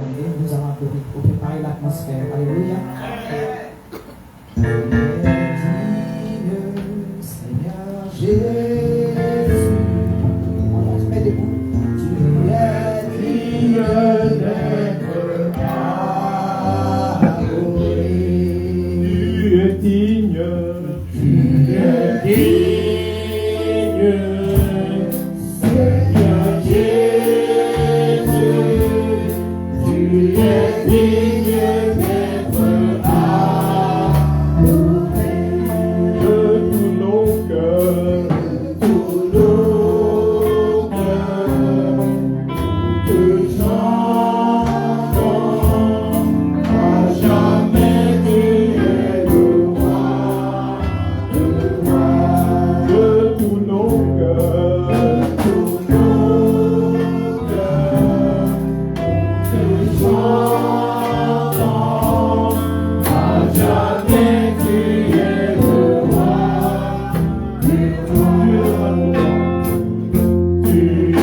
Nous allons pour préparer l'atmosphère. Alléluia. Seigneur Jésus, on se met debout. Tu es digne d'être adoré. Tu es digne. Tu es digne. Seigneur Jésus, tu es digne d'être adoré. De tous nos cœurs, te chantons à jamais tu es le roi, de tous nos cœurs, te chantons à jamais tu es le roi, tu es le roi. Tu es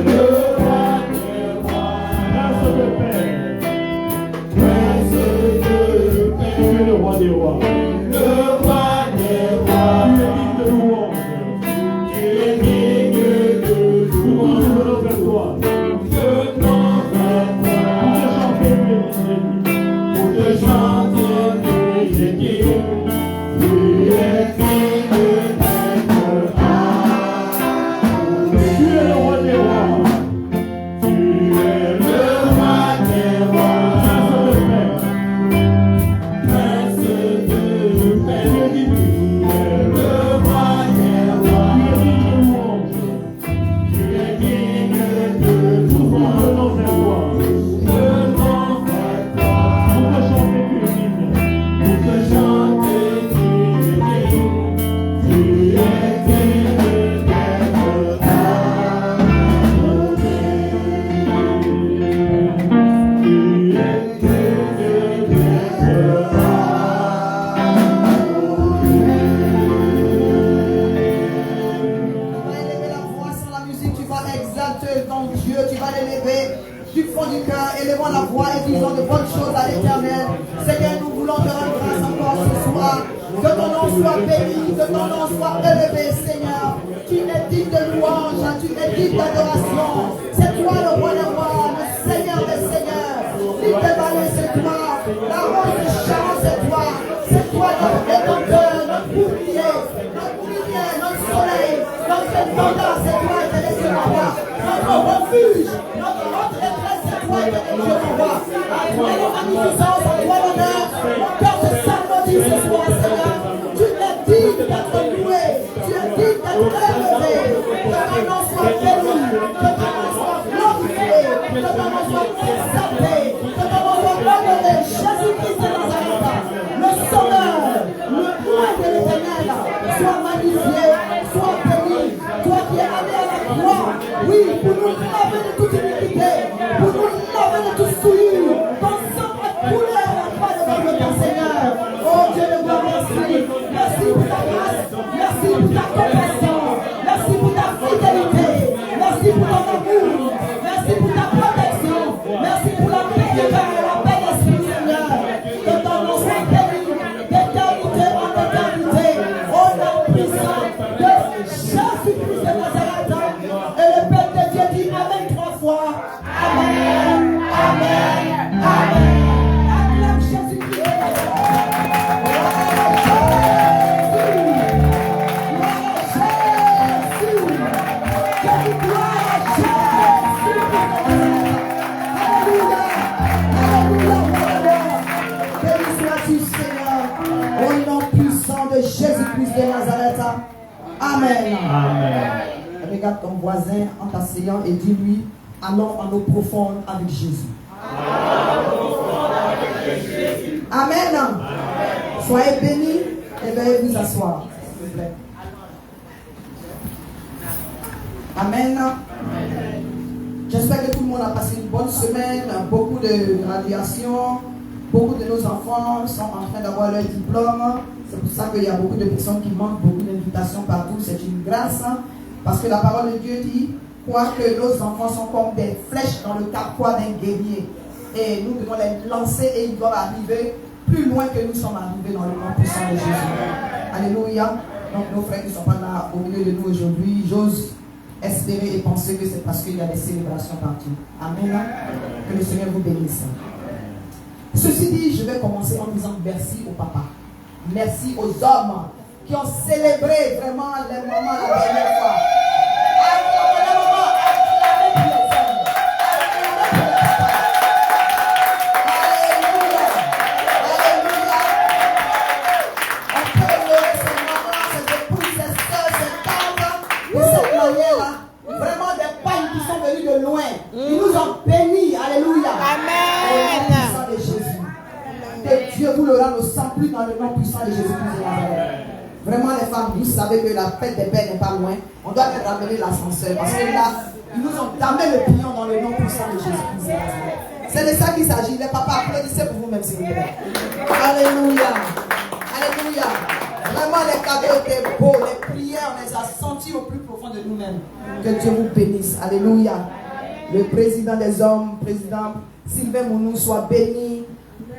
le roi des rois, grâce de paix, grâce de paix. Tu es le roi des rois, le roi des rois. Tu es digne de louange, tu es digne de louange. De ton pour te chanter, tu es digne. Tu es digne d'être adoré. Tu es le roi des rois. Tu es le roi des rois. Prince de paix. Tu es digne. Tu es le roi des rois. Tu es digne de louange. Tu es digne de louange. De ton pour te chanter, tu es digne. Pour te chanter, tu es digne. Tu es digne d'être adoré. Tu es digne d'être Tu vas élever la voix sur la musique, tu vas exalter ton Dieu, tu vas l'élever du fond du cœur, élevons la voix et disons de bonnes choses à l'Éternel. Seigneur, nous voulons te rendre grâce encore ce soir. Que ton nom soit béni, que ton nom soit élevé, Seigneur. Tu es digne de louange, tu es digne d'adoration. C'est toi le roi des rois, le Seigneur des seigneurs. L'île des vallées, c'est toi. La rose de Sharon, c'est toi. C'est toi notre détenteur, notre bouclier, notre soleil, notre étendard, c'est toi, éternel Dieu mon roi. Notre refuge, notre retraite, c'est toi, éternel Dieu mon roi. À toi la magnificence, à toi l'honneur. Mon cœur te s'applaudit ce soir, Seigneur. Tu es digne d'être loué, tu es digne d'être élevé. Que ton nom soit béni, que ton nom soit glorifié, que ton nom soit exalté, que ton nom soit honoré. Jésus-Christ de Nazareth, le Sauveur, le roi de l'Éternel, soit magnifié, soit béni. Toi qui es allé à la croix, oui, pour nous laver de toute iniquité, pour nous laver de toute souillure. Ton sang a coulé à la croix devant ton Seigneur. Oh Dieu de gloire, merci. Merci pour ta grâce, merci pour ta compassion, merci pour ta fidélité, merci pour ton amour, merci pour ta protection, merci pour la paix du cœur et la paix d'esprit, Seigneur. Que ton nom soit béni d'éternité en éternité, au nom puissant de Jésus-Christ de Nazareth. Et le peuple de Dieu dit Amen 3 fois. Amen, Amen, Amen. Acclame Jésus-Christ de Jésus-Christ de Nazareth. Amen. Amen. Regarde ton voisin en t'asseyant et dis-lui, allons en eau profonde avec Jésus. Amen. Amen. Soyez bénis et veuillez vous asseoir, s'il vous plaît. Amen. J'espère que tout le monde a passé une bonne semaine, beaucoup de graduations, beaucoup de nos enfants sont en train d'avoir leur diplôme. C'est pour ça qu'il y a beaucoup de personnes qui manquent, beaucoup d'invitations partout. C'est une grâce, parce que la parole de Dieu dit, quoique nos enfants sont comme des flèches dans le carquois d'un guerrier. et nous devons les lancer et ils doivent arriver plus loin que nous sommes arrivés dans le nom puissant de Jésus. Alléluia. Donc nos frères qui ne sont pas là au milieu de nous aujourd'hui, j'ose espérer et penser que c'est parce qu'il y a des célébrations partout. Amen. Que le Seigneur vous bénisse. Ceci dit, je vais commencer en disant merci au papa. Merci aux hommes qui ont célébré vraiment les moments la dernière fois. Acclamez les moments, acclamez les hommes. Alléluia. Alléluia. On peut louer ces mamans, ces épouses, ces soeurs, ces tantes de cette manière-là. Vraiment des pagnes qui sont venus de loin. Ils nous ont bénis. Alléluia. Amen. Au nom puissant de Jésus. Que Dieu vous le rende sans plus dans le nom puissant de Jésus-Christ de Nazareth. Vraiment les femmes, vous savez que la fête des pères n'est pas loin. On doit leur ramener l'ascenseur parce que là, ils nous ont damé le pignon dans le nom puissant de Jésus-Christ de Nazareth. C'est de ça qu'il s'agit. Les papas, applaudissez pour vous-même s'il vous plaît. Alléluia. Alléluia. Vraiment les cadeaux étaient beaux. Les prières, on les a sentis au plus profond de nous-mêmes. Que Dieu vous bénisse. Alléluia. Le président des hommes, président Sylvain Mounou, soit béni.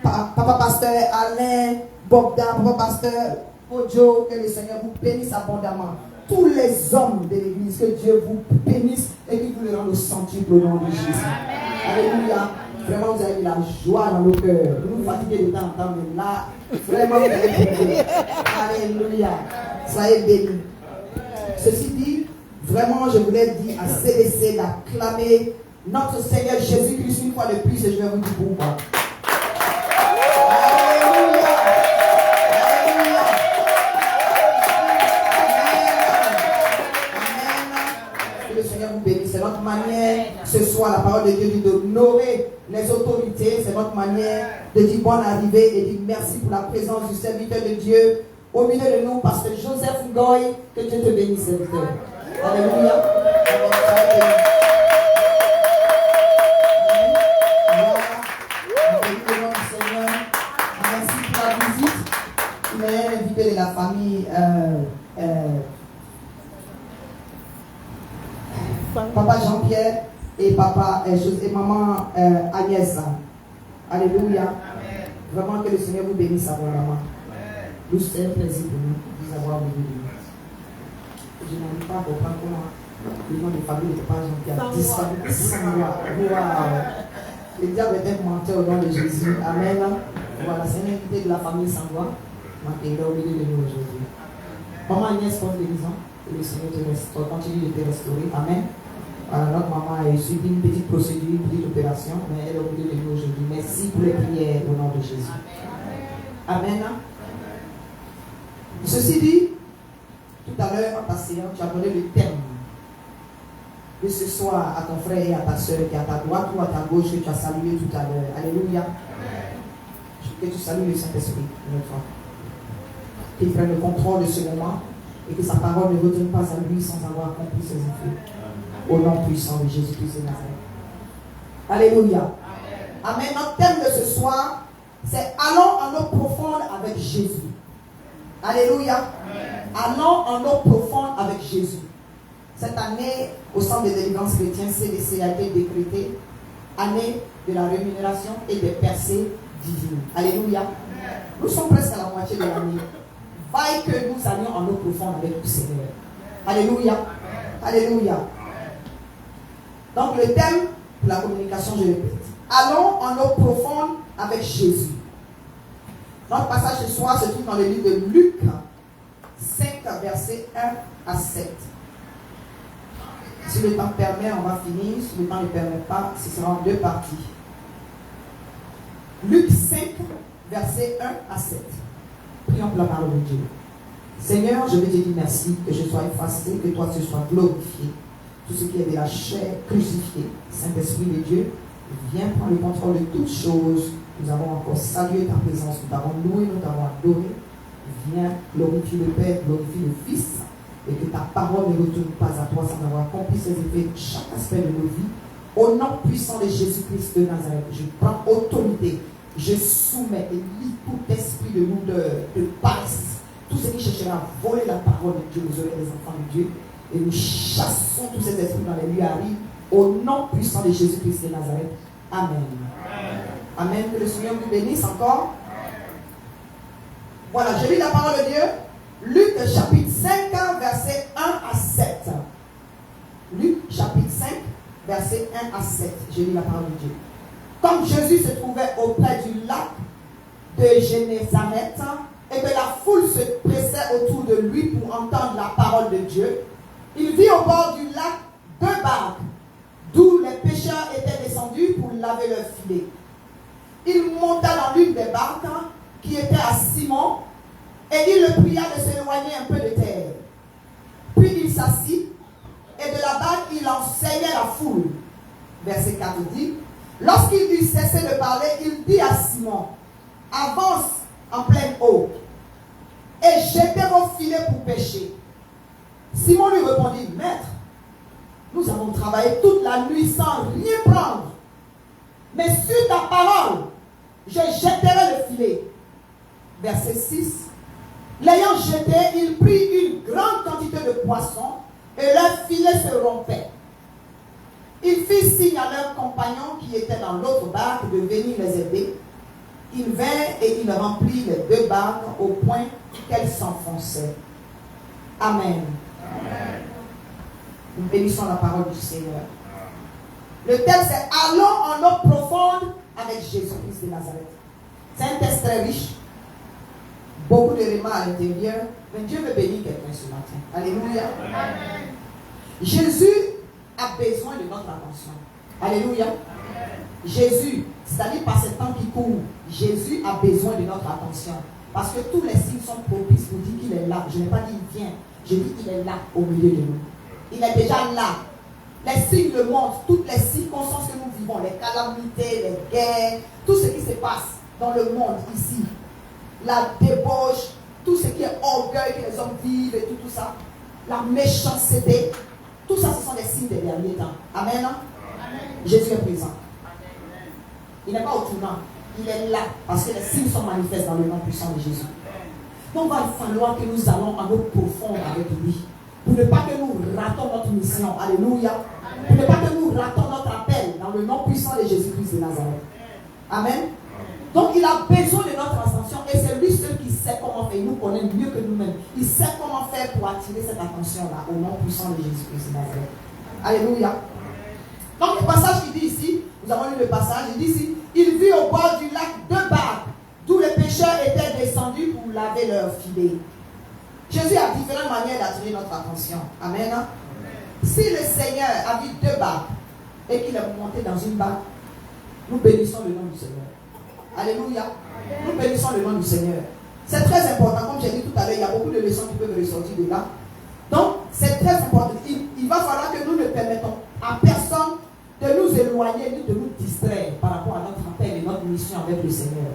Papa pasteur Alain, Bogdan, papa pasteur Ojo, que le Seigneur vous bénisse abondamment. Tous les hommes de l'église, que Dieu vous bénisse et qu'il vous le rende au centuple au nom de Jésus. Alléluia. Vraiment, vous avez la joie dans nos cœurs. Vous nous fatiguez de temps en temps, mais là, vraiment, vous allez bénir. Alléluia. Soyez bénis. Ceci dit, vraiment, je voulais dire à CDC d'acclamer notre Seigneur Jésus-Christ une fois de plus et je vais vous dire pourquoi. C'est notre manière, ce soir, la parole de Dieu dit d'honorer les autorités. C'est notre manière de dire bonne arrivée et dire merci pour la présence du serviteur de Dieu au milieu de nous, parce que Joseph Ngoy, que Dieu te bénisse, serviteur. Alléluia. Merci pour la visite. Il est invité de la famille. Papa Jean-Pierre et papa et maman Agnès. Alléluia. Vraiment que le Seigneur vous bénisse abondamment. Nous, c'est un plaisir pour nous de vous avoir au milieu de nous. Je n'arrive pas à comprendre comment le nom de famille de papa Jean-Pierre a disparu sans moi. Wow. Le diable est un menteur au nom de Jésus. Amen. Voilà, c'est un invité de la famille Sangois. Il est au milieu de nous aujourd'hui. Maman Agnès, bonne guérison. Le Seigneur te restaure, continue de te restaurer. Amen. Notre maman a subi une petite procédure, une petite opération, mais elle est au milieu de nous aujourd'hui. Merci pour les prières au nom de Jésus. Amen. Ceci dit, tout à l'heure en ta séance, tu as donné le thème de ce soir à ton frère et à ta soeur qui est à ta droite ou à ta gauche que tu as salué tout à l'heure. Alléluia. Que tu salues le Saint-Esprit une autre fois. Qu'il prenne le contrôle de ce moment et que sa parole ne retourne pas à lui sans avoir accompli ses effets. Au nom puissant de Jésus-Christ de Nazareth. Alléluia. Amen. Notre thème de ce soir, c'est allons en eau profonde avec Jésus. Alléluia. Allons en eau profonde avec Jésus. Cette année, au Centre de délivrance chrétienne, CDC a été décrétée année de la rémunération et des percées divines. Alléluia. Nous sommes presque à la moitié de l'année. Vaille que nous allions en eau profonde avec le Seigneur. Alléluia. Alléluia. Donc le thème pour la communication, je répète. Allons en eau profonde avec Jésus. Notre passage ce soir se trouve dans le livre de Luc 5, versets 1 à 7. Si le temps permet, on va finir. Si le temps ne permet pas, ce sera en deux parties. Luc 5, versets 1 à 7. Prions pour la parole de Dieu. Seigneur, je veux te dire merci, que je sois effacé, que toi tu sois glorifié. Tout ce qui est de la chair crucifiée, Saint-Esprit de Dieu, viens prendre le contrôle de toutes choses. Nous avons encore salué ta présence, nous t'avons loué, nous t'avons adoré. Viens glorifier le Père, glorifier le Fils, et que ta parole ne retourne pas à toi sans avoir accompli ses effets dans chaque aspect de nos vies. Au nom puissant de Jésus-Christ de Nazareth, je prends autorité, je soumets et lis tout esprit de lourdeur, de paresse, tout ce qui cherchera à voler la parole de Dieu aux oreilles des enfants de Dieu. Et nous chassons tous ces esprits dans les lieux arides au nom puissant de Jésus-Christ de Nazareth. Amen. Amen. Que le Seigneur vous bénisse encore. Voilà, je lis la parole de Dieu. Luc chapitre 5, verset 1 à 7. Luc chapitre 5, verset 1 à 7. Je lis la parole de Dieu. Comme Jésus se trouvait auprès du lac de Génézareth et que la foule se pressait autour de lui pour entendre la parole de Dieu, il vit au bord du lac 2 barques d'où les pêcheurs étaient descendus pour laver leurs filets. Il monta dans l'une des barques qui était à Simon et il le pria de s'éloigner un peu de terre. Puis il s'assit et de la barque il enseignait la foule. Verset 4 dit, lorsqu'il eut cessé de parler, il dit à Simon, avance en pleine eau et jetez vos filets pour pêcher. Simon lui répondit, maître, nous avons travaillé toute la nuit sans rien prendre, mais sur ta parole, je jetterai le filet. Verset 6. L'ayant jeté, il prit une grande quantité de poissons et leur filet se rompait. Il fit signe à leurs compagnons qui étaient dans l'autre barque de venir les aider. Il vint et il remplit les 2 barques au point qu'elles s'enfonçaient. Amen. Amen. Nous bénissons la parole du Seigneur. Le texte c'est allons en eau profonde avec Jésus-Christ de Nazareth. C'est un texte très riche. Beaucoup d'éléments à l'intérieur. Mais Dieu veut bénir quelqu'un ce matin. Alléluia. Amen. Jésus a besoin de notre attention. Alléluia. Amen. Jésus, c'est-à-dire par ce temps qui court, Jésus a besoin de notre attention. Parce que tous les signes sont propices pour dire qu'il est là. Je n'ai pas dit il vient. Je dis qu'il est là au milieu de nous. Il est déjà là. Les signes le montrent. Toutes les circonstances que nous vivons, les calamités, les guerres, tout ce qui se passe dans le monde ici, la débauche, tout ce qui est orgueil que les hommes vivent et tout ça, la méchanceté, tout ça, ce sont des signes des derniers temps. Amen. Amen. Jésus est présent. Amen. Il n'est pas au tournant. Il est là parce que les signes sont manifestes dans le nom puissant de Jésus. Donc, il va falloir que nous allons en eau profonde avec lui. Pour ne pas que nous ratons notre mission. Alléluia. Amen. Pour ne pas que nous ratons notre appel dans le nom puissant de Jésus-Christ de Nazareth. Amen. Donc il a besoin de notre attention et c'est lui seul qui sait comment faire. Il nous connaît mieux que nous-mêmes. Il sait comment faire pour attirer cette attention-là au nom puissant de Jésus-Christ de Nazareth. Alléluia. Donc le passage qui dit ici, nous avons lu le passage, il dit ici, il vit au bord du lac 2 barques d'où les pêcheurs étaient descendus pour laver leurs filets. Jésus a différentes manières d'attirer notre attention. Amen. Si le Seigneur a vu 2 barques et qu'il est monté dans une barque, nous bénissons le nom du Seigneur. Alléluia. Nous bénissons le nom du Seigneur. C'est très important. Comme j'ai dit tout à l'heure, il y a beaucoup de leçons qui peuvent ressortir de là. Donc, c'est très important. Il va falloir que nous ne permettons à personne de nous éloigner ni de nous distraire par rapport à notre appel et notre mission avec le Seigneur.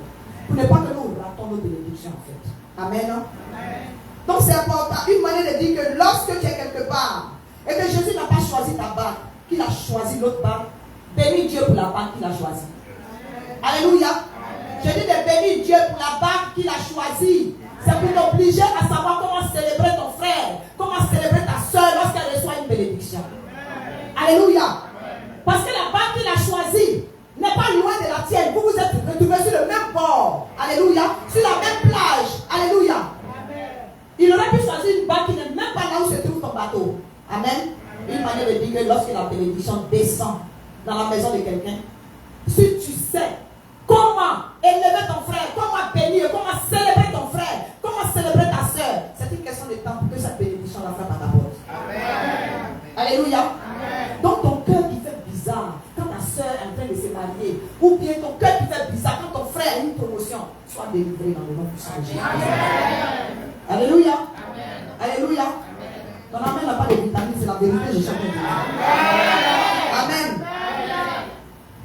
Pour ne pas que nous ratons nos bénédictions en fait. Amen. Amen. Donc, c'est important. Une manière de dire que lorsque tu es quelque part et que Jésus n'a pas choisi ta barque, qu'il a choisi l'autre barque, bénis Dieu pour la barque qu'il a choisie. Alléluia. Je dis de bénir Dieu pour la barque qu'il a choisie. C'est pour t'obliger à savoir comment célébrer ton frère, comment célébrer ta soeur lorsqu'elle reçoit une bénédiction. Alléluia. Parce que la barque qu'il a choisie n'est pas loin de la tienne. Vous vous êtes retrouvés sur le même bord. Alléluia. Sur la même plage. Alléluia. Il aurait pu choisir une barque qui n'est même pas là où se trouve ton bateau. Amen. Une manière de dire que lorsque la bénédiction descend dans la maison de quelqu'un, si tu sais comment élever ton frère, comment bénir, comment célébrer ton frère, comment célébrer ta soeur, c'est une question de temps pour que cette bénédiction la frappe à ta porte. Amen. Alléluia. Amen. Donc ton cœur qui fait bizarre quand ta soeur est en train de se marier, ou bien ton cœur qui fait bizarre quand ton frère a une promotion, sois délivré dans le nom puissant de Jésus. Alléluia. Amen. Alléluia. Amen. Ton amen n'a pas de vitamine, c'est la vérité, je chante. Amen.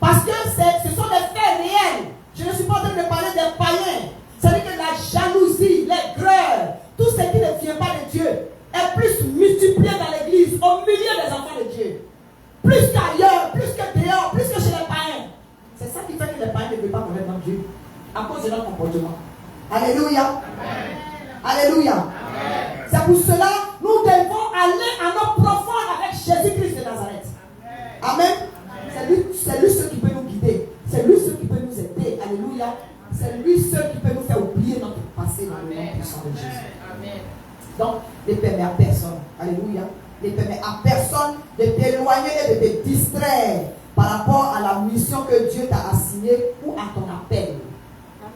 Parce que ce sont des faits réels. Je ne suis pas en train de parler des païens. C'est-à-dire que la jalousie, les greurs, tout ce qui ne vient pas de Dieu est plus multiplié dans l'église, au milieu des enfants de Dieu. Plus qu'ailleurs, plus que dehors, plus que chez les païens. C'est ça qui fait que les païens ne veulent pas connaître dans Dieu. À cause de leur comportement. Alléluia. Amen. Alléluia. Amen. C'est pour cela que nous devons aller en eau profonde avec Jésus-Christ de Nazareth. Amen. C'est lui seul qui peut nous guider. Alléluia. C'est lui seul qui peut nous faire oublier notre passé dans le nom puissant de Jésus. Amen. Donc, ne permets à personne. Alléluia. Ne permets à personne de t'éloigner et de te distraire par rapport à la mission que Dieu t'a assignée ou à ton appel.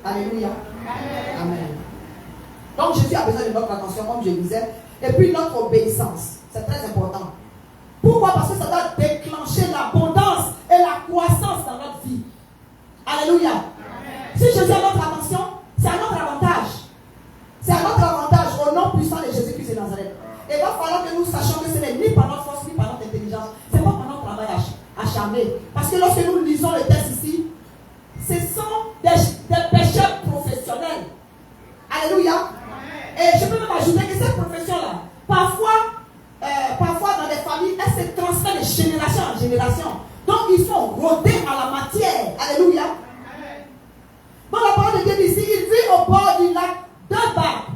Alléluia. Amen. Donc Jésus a besoin de notre attention, comme je disais. Et puis notre obéissance. C'est très important. Pourquoi? Parce que ça doit déclencher l'abondance et la croissance dans notre vie. Alléluia. Si Jésus a notre attention, c'est à notre avantage. C'est à notre avantage au nom puissant de Jésus-Christ de Nazareth. Et il va falloir que nous sachions que ce n'est ni par notre force, ni par notre intelligence. Ce n'est pas par notre travail acharné. Parce que lorsque nous lisons le texte ici, ce sont des pécheurs professionnels. Alléluia. Et je peux même ajouter que cette profession-là, parfois dans des familles, elle se transfère de génération en génération. Donc il faut rôder à la matière. Alléluia. Dans la parole de Dieu ici, il vit au bord du lac de Bar,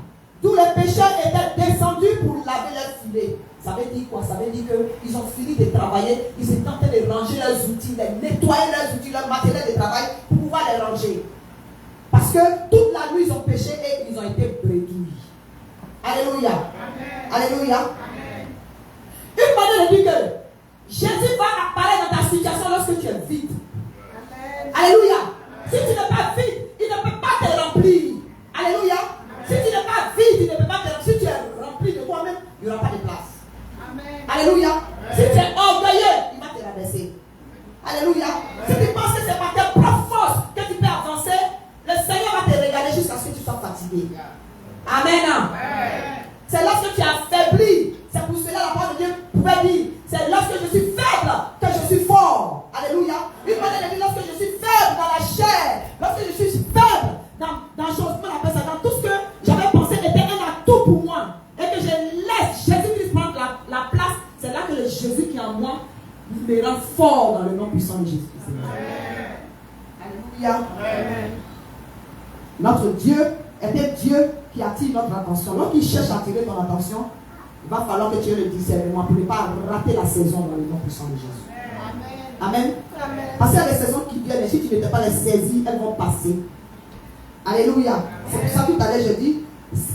d'où les pécheurs étaient descendus pour laver leurs filets. Ça veut dire quoi? Ça veut dire qu'ils ont fini de travailler, ils étaient en train de ranger leurs outils, de nettoyer leurs outils, leur matériel de travail pour pouvoir les ranger. Parce que toute la nuit ils ont péché et ils ont été bredouilles. Alléluia. Amen. Alléluia. Amen. Une manière de dire que Jésus va apparaître dans ta situation lorsque tu es vide. Amen. Alléluia. Amen. Si tu n'es pas vide, il ne peut pas te remplir. Alléluia. Amen. Si tu n'es pas vide, il ne peut pas te remplir. Si tu es rempli de toi-même, il n'y aura pas de place. Amen. Alléluia. Amen. Si tu es orgueilleux, il va te rabaisser. Alléluia. Amen. Si tu penses que c'est par tes propres forces que tu peux avancer, le Seigneur va te regarder jusqu'à ce que tu sois fatigué. Amen. Amen. C'est lorsque tu es affaibli. C'est pour cela la parole de Dieu pouvait dire, c'est lorsque je suis faible que je suis fort. Alléluia. Une manière de dire, lorsque je suis faible dans la chair, lorsque je suis faible dans chose, on appelle ça, dans tout ce que j'avais pensé était un atout pour moi, et que je laisse Jésus-Christ prendre la place, c'est là que le Jésus qui est en moi me rend fort dans le nom puissant de Jésus-Christ. Alléluia. Amen. Notre Dieu est un Dieu qui attire notre attention. Lorsqu'il cherche à attirer ton attention, il va falloir que tu aies le discernement pour ne pas rater la saison dans le nom puissant de Jésus. Amen. Amen. Parce qu'il y a des saisons qui viennent et si tu ne t'es pas les saisies, elles vont passer. Alléluia. C'est pour ça que tout à l'heure je dis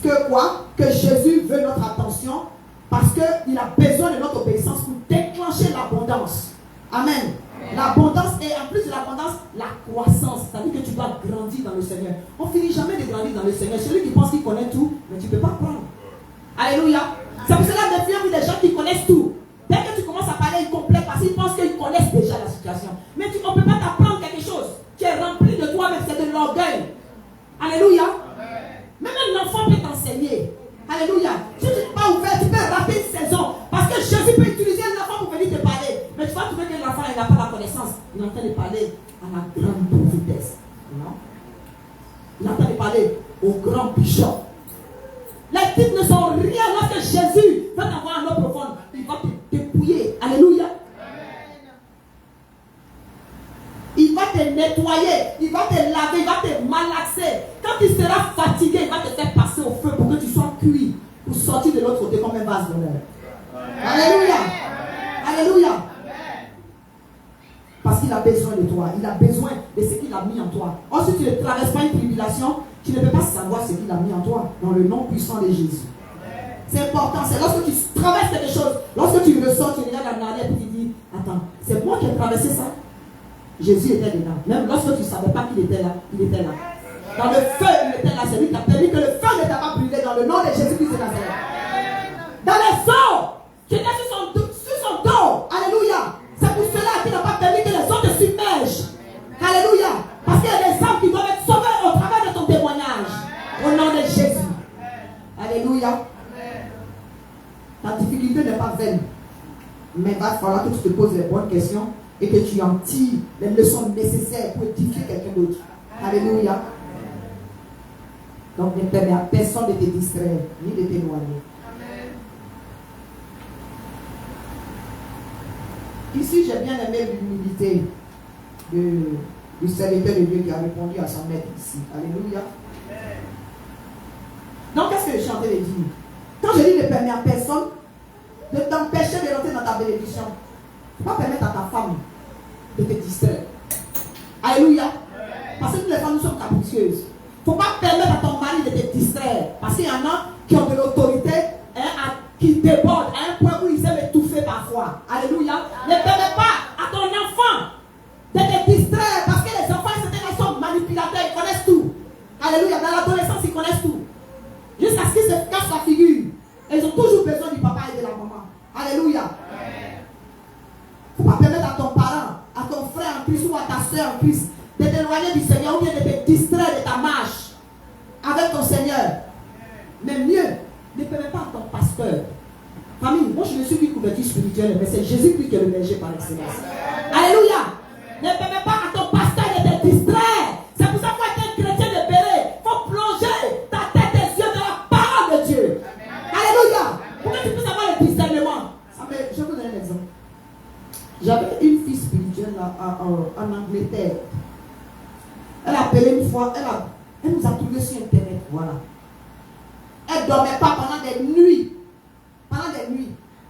que quoi? Que Jésus veut notre attention parce qu'il a besoin de notre obéissance pour déclencher l'abondance. Amen. L'abondance et en plus de l'abondance, la croissance. C'est-à-dire que tu dois grandir dans le Seigneur. On ne finit jamais de grandir dans le Seigneur. Celui qui pense qu'il connaît tout, mais tu ne peux pas prendre. Alléluia. C'est pour cela que il y a des gens qui connaissent tout. Dès que tu commences à parler, ils complètent parce qu'ils pensent qu'ils connaissent déjà la situation. Mais on ne peut pas t'apprendre quelque chose qui est rempli de toi-même, c'est de l'orgueil. Alléluia. Même un enfant peut t'enseigner. Alléluia. Si tu n'es pas ouvert, tu peux rater une saison. Parce que Jésus peut utiliser un enfant pour venir te parler. Mais tu vas trouver que l'enfant n'a pas la connaissance. Il est en train de parler à la grande vitesse. Non? Il est en train de parler au grand bishop. Les titres ne sont rien lorsque Jésus va t'avoir un eau profonde. Il va te dépouiller. Alléluia. Il va te nettoyer, il va te laver, il va te malaxer. Quand tu seras fatigué, il va te faire passer au feu pour que tu sois cuit, pour sortir de l'autre côté comme un vase d'honneur. Alléluia. Alléluia. Parce qu'il a besoin de toi, il a besoin de ce qu'il a mis en toi. Or, si tu ne traverses pas une tribulation, tu ne peux pas savoir ce qu'il a mis en toi, dans le nom puissant de Jésus. C'est important, c'est lorsque tu traverses quelque chose, lorsque tu ressors, tu regardes en arrière et tu dis, attends, c'est moi qui ai traversé ça. Jésus était dedans. Même lorsque tu ne savais pas qu'il était là, il était là. Dans le feu, il était là. C'est lui qui a permis que le feu ne t'a pas brûlé dans le nom de Jésus-Christ de Nazareth. Dans les eaux qui étaient sur son dos. Alléluia. C'est pour cela qu'il n'a pas permis que les eaux te submergent. Alléluia. Parce qu'il y a des âmes qui doivent être sauvées au travers de ton témoignage. Au nom de Jésus. Alléluia. Ta difficulté n'est pas vaine. Mais il va falloir que tu te poses les bonnes questions et que tu en tires les leçons nécessaires pour édifier quelqu'un d'autre. Alléluia. Donc ne permets à personne de te distraire ni de t'éloigner. Ici, j'ai bien aimé l'humilité du serviteur de Dieu qui a répondu à son maître ici. Alléluia. Donc, qu'est-ce que je suis en train de dire? Quand je dis ne permets à personne de t'empêcher de rentrer dans ta bénédiction, il ne faut pas permettre à ta femme de te distraire. Alléluia. Parce que nous les femmes, nous sommes capricieuses. Il ne faut pas permettre à ton mari de te distraire. Parce qu'il y en a qui ont de l'autorité, qui débordent à un point où ils aiment étouffer parfois. Alléluia. Ne permets pas à ton enfant de te distraire. Parce que les enfants, certains sont manipulateurs, ils connaissent tout. Alléluia. Dans l'adolescence, ils connaissent tout. Jusqu'à ce qu'ils se cassent la figure. Et ils ont toujours besoin du papa et de la maman. Alléluia. Il ne faut pas permettre à ton parent, à ton frère en Christ ou à ta soeur en Christ de t'éloigner du Seigneur ou bien de te distraire de ta marche avec ton Seigneur. Mais mieux, ne permets pas à ton pasteur. Famille, moi je ne suis plus couverture spirituelle, mais c'est Jésus-Christ qui est le berger par excellence. Alléluia. Ne permets pas à ton pasteur de te distraire. C'est pour ça qu'il faut être un chrétien de béret. Il faut plonger ta tête et yeux dans la parole de Dieu. Alléluia. Pour que tu puisses avoir le discernement. Je vais vous donner un exemple. J'avais une fille spirituelle en Angleterre. Elle a appelé une fois, elle nous a trouvé sur internet, voilà. Elle ne dormait pas pendant des nuits.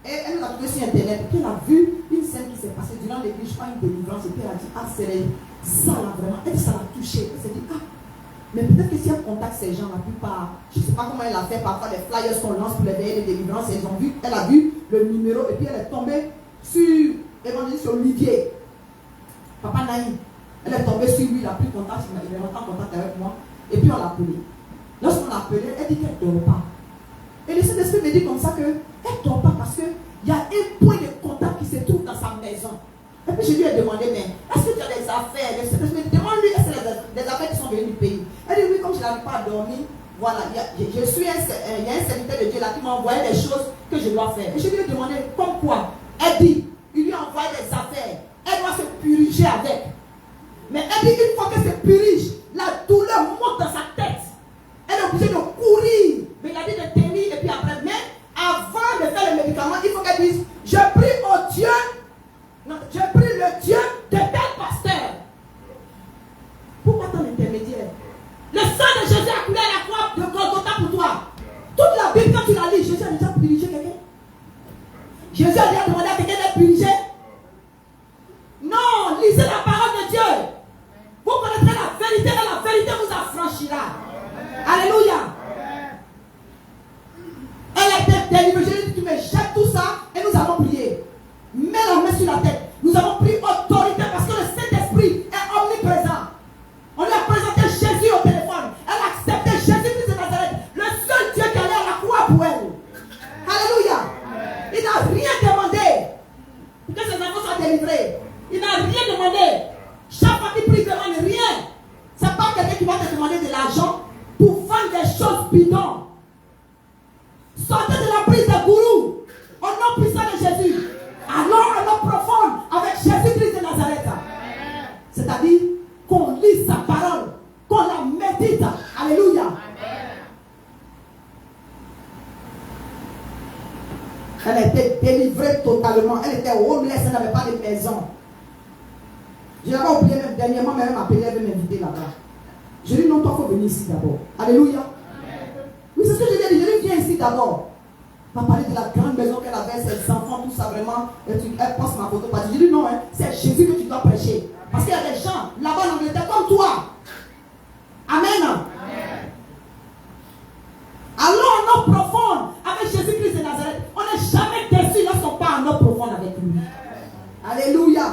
Et elle nous a trouvé sur internet. Et puis elle a vu une scène qui s'est passée durant l'église, je crois une délivrance. Et puis elle a dit, c'est ça là vraiment. Elle dit, ça l'a touché. Elle s'est dit, mais peut-être que si elle contacte ces gens, la plupart, je ne sais pas comment elle a fait, parfois les flyers qu'on lance pour les veillées de délivrance, elle a vu le numéro et puis elle est tombée sur évangéliste Olivier, Papa Naïm. Elle est tombée sur lui, il a pris contact, il est rentré en contact avec moi, et puis on l'a appelé. Lorsqu'on l'a appelé, elle dit qu'elle ne dort pas. Et le Saint-Esprit me dit comme ça qu'elle ne dort pas parce qu'il y a un point de contact qui se trouve dans sa maison. Et puis je lui ai demandé, mais est-ce que tu as des affaires? Le Saint-Esprit demande-lui, est-ce que des affaires qui sont venues du pays? Elle dit oui, comme je n'arrive pas à dormir, voilà, il y a un serviteur de Dieu là qui m'a envoyé des choses que je dois faire. Et je lui ai demandé, comme quoi? Elle dit, il lui a envoyé des affaires. Elle doit se puriger avec. Mais elle dit, une fois qu'elle se purige, la douleur monte dans sa tête. Elle est obligée de courir. Mais il a dit de tenir et puis après. Mais avant de faire le médicament, il faut qu'elle dise, je prie au Dieu, non, je prie le Dieu de tel pasteur. Pourquoi ton intermédiaire? Le sang de Jésus a coulé à la croix de Golgotha pour toi. Toute la Bible, quand tu la lis, Jésus a déjà purigé quelqu'un. Jésus a déjà demandé à quelqu'un d'être purigé. Non, lisez la parole de Dieu. Vous connaîtrez la vérité et la vérité vous affranchira. Alléluia. Elle a été délivrée. Je lui ai dit, tu me jettes tout ça et nous allons prier. Mets la main sur la tête. Nous avons pris autorité parce que le Saint-Esprit est omniprésent. On lui a présenté Jésus au téléphone. Elle a accepté Jésus-Christ de Nazareth. Le seul Dieu qui allait à la croix pour elle. Alléluia. Il n'a rien demandé pour que ses enfants soient délivrés. Il n'a rien demandé. Chaque fois qu'il prie, il ne demande rien. Ce n'est pas quelqu'un qui va te demander de l'argent pour vendre des choses bidons. Sortez de la prise de gourou. Au nom puissant de Jésus. Allons à l'eau profonde avec Jésus-Christ de Nazareth. C'est-à-dire qu'on lit sa parole, qu'on la médite. Alléluia. Elle était délivrée totalement. Elle était homeless, elle n'avait pas de maison. Je l'avais oublié même dernièrement, mais elle m'a appelé, elle veut m'inviter là-bas. Je lui ai dit non, toi, il faut venir ici d'abord. Alléluia. Oui, c'est ce que je lui ai dit. Je lui viens ici d'abord. Elle va parler de la grande maison qu'elle avait, ses enfants, tout ça vraiment. Elle passe ma photo. Je lui ai dit non, hein, c'est Jésus que tu dois prêcher. Parce qu'il y a des gens là-bas en Angleterre comme toi. Amen. Allons en eau profonde avec Jésus-Christ de Nazareth. On n'est jamais déçu lorsqu'on part en eau profonde avec lui. Alléluia.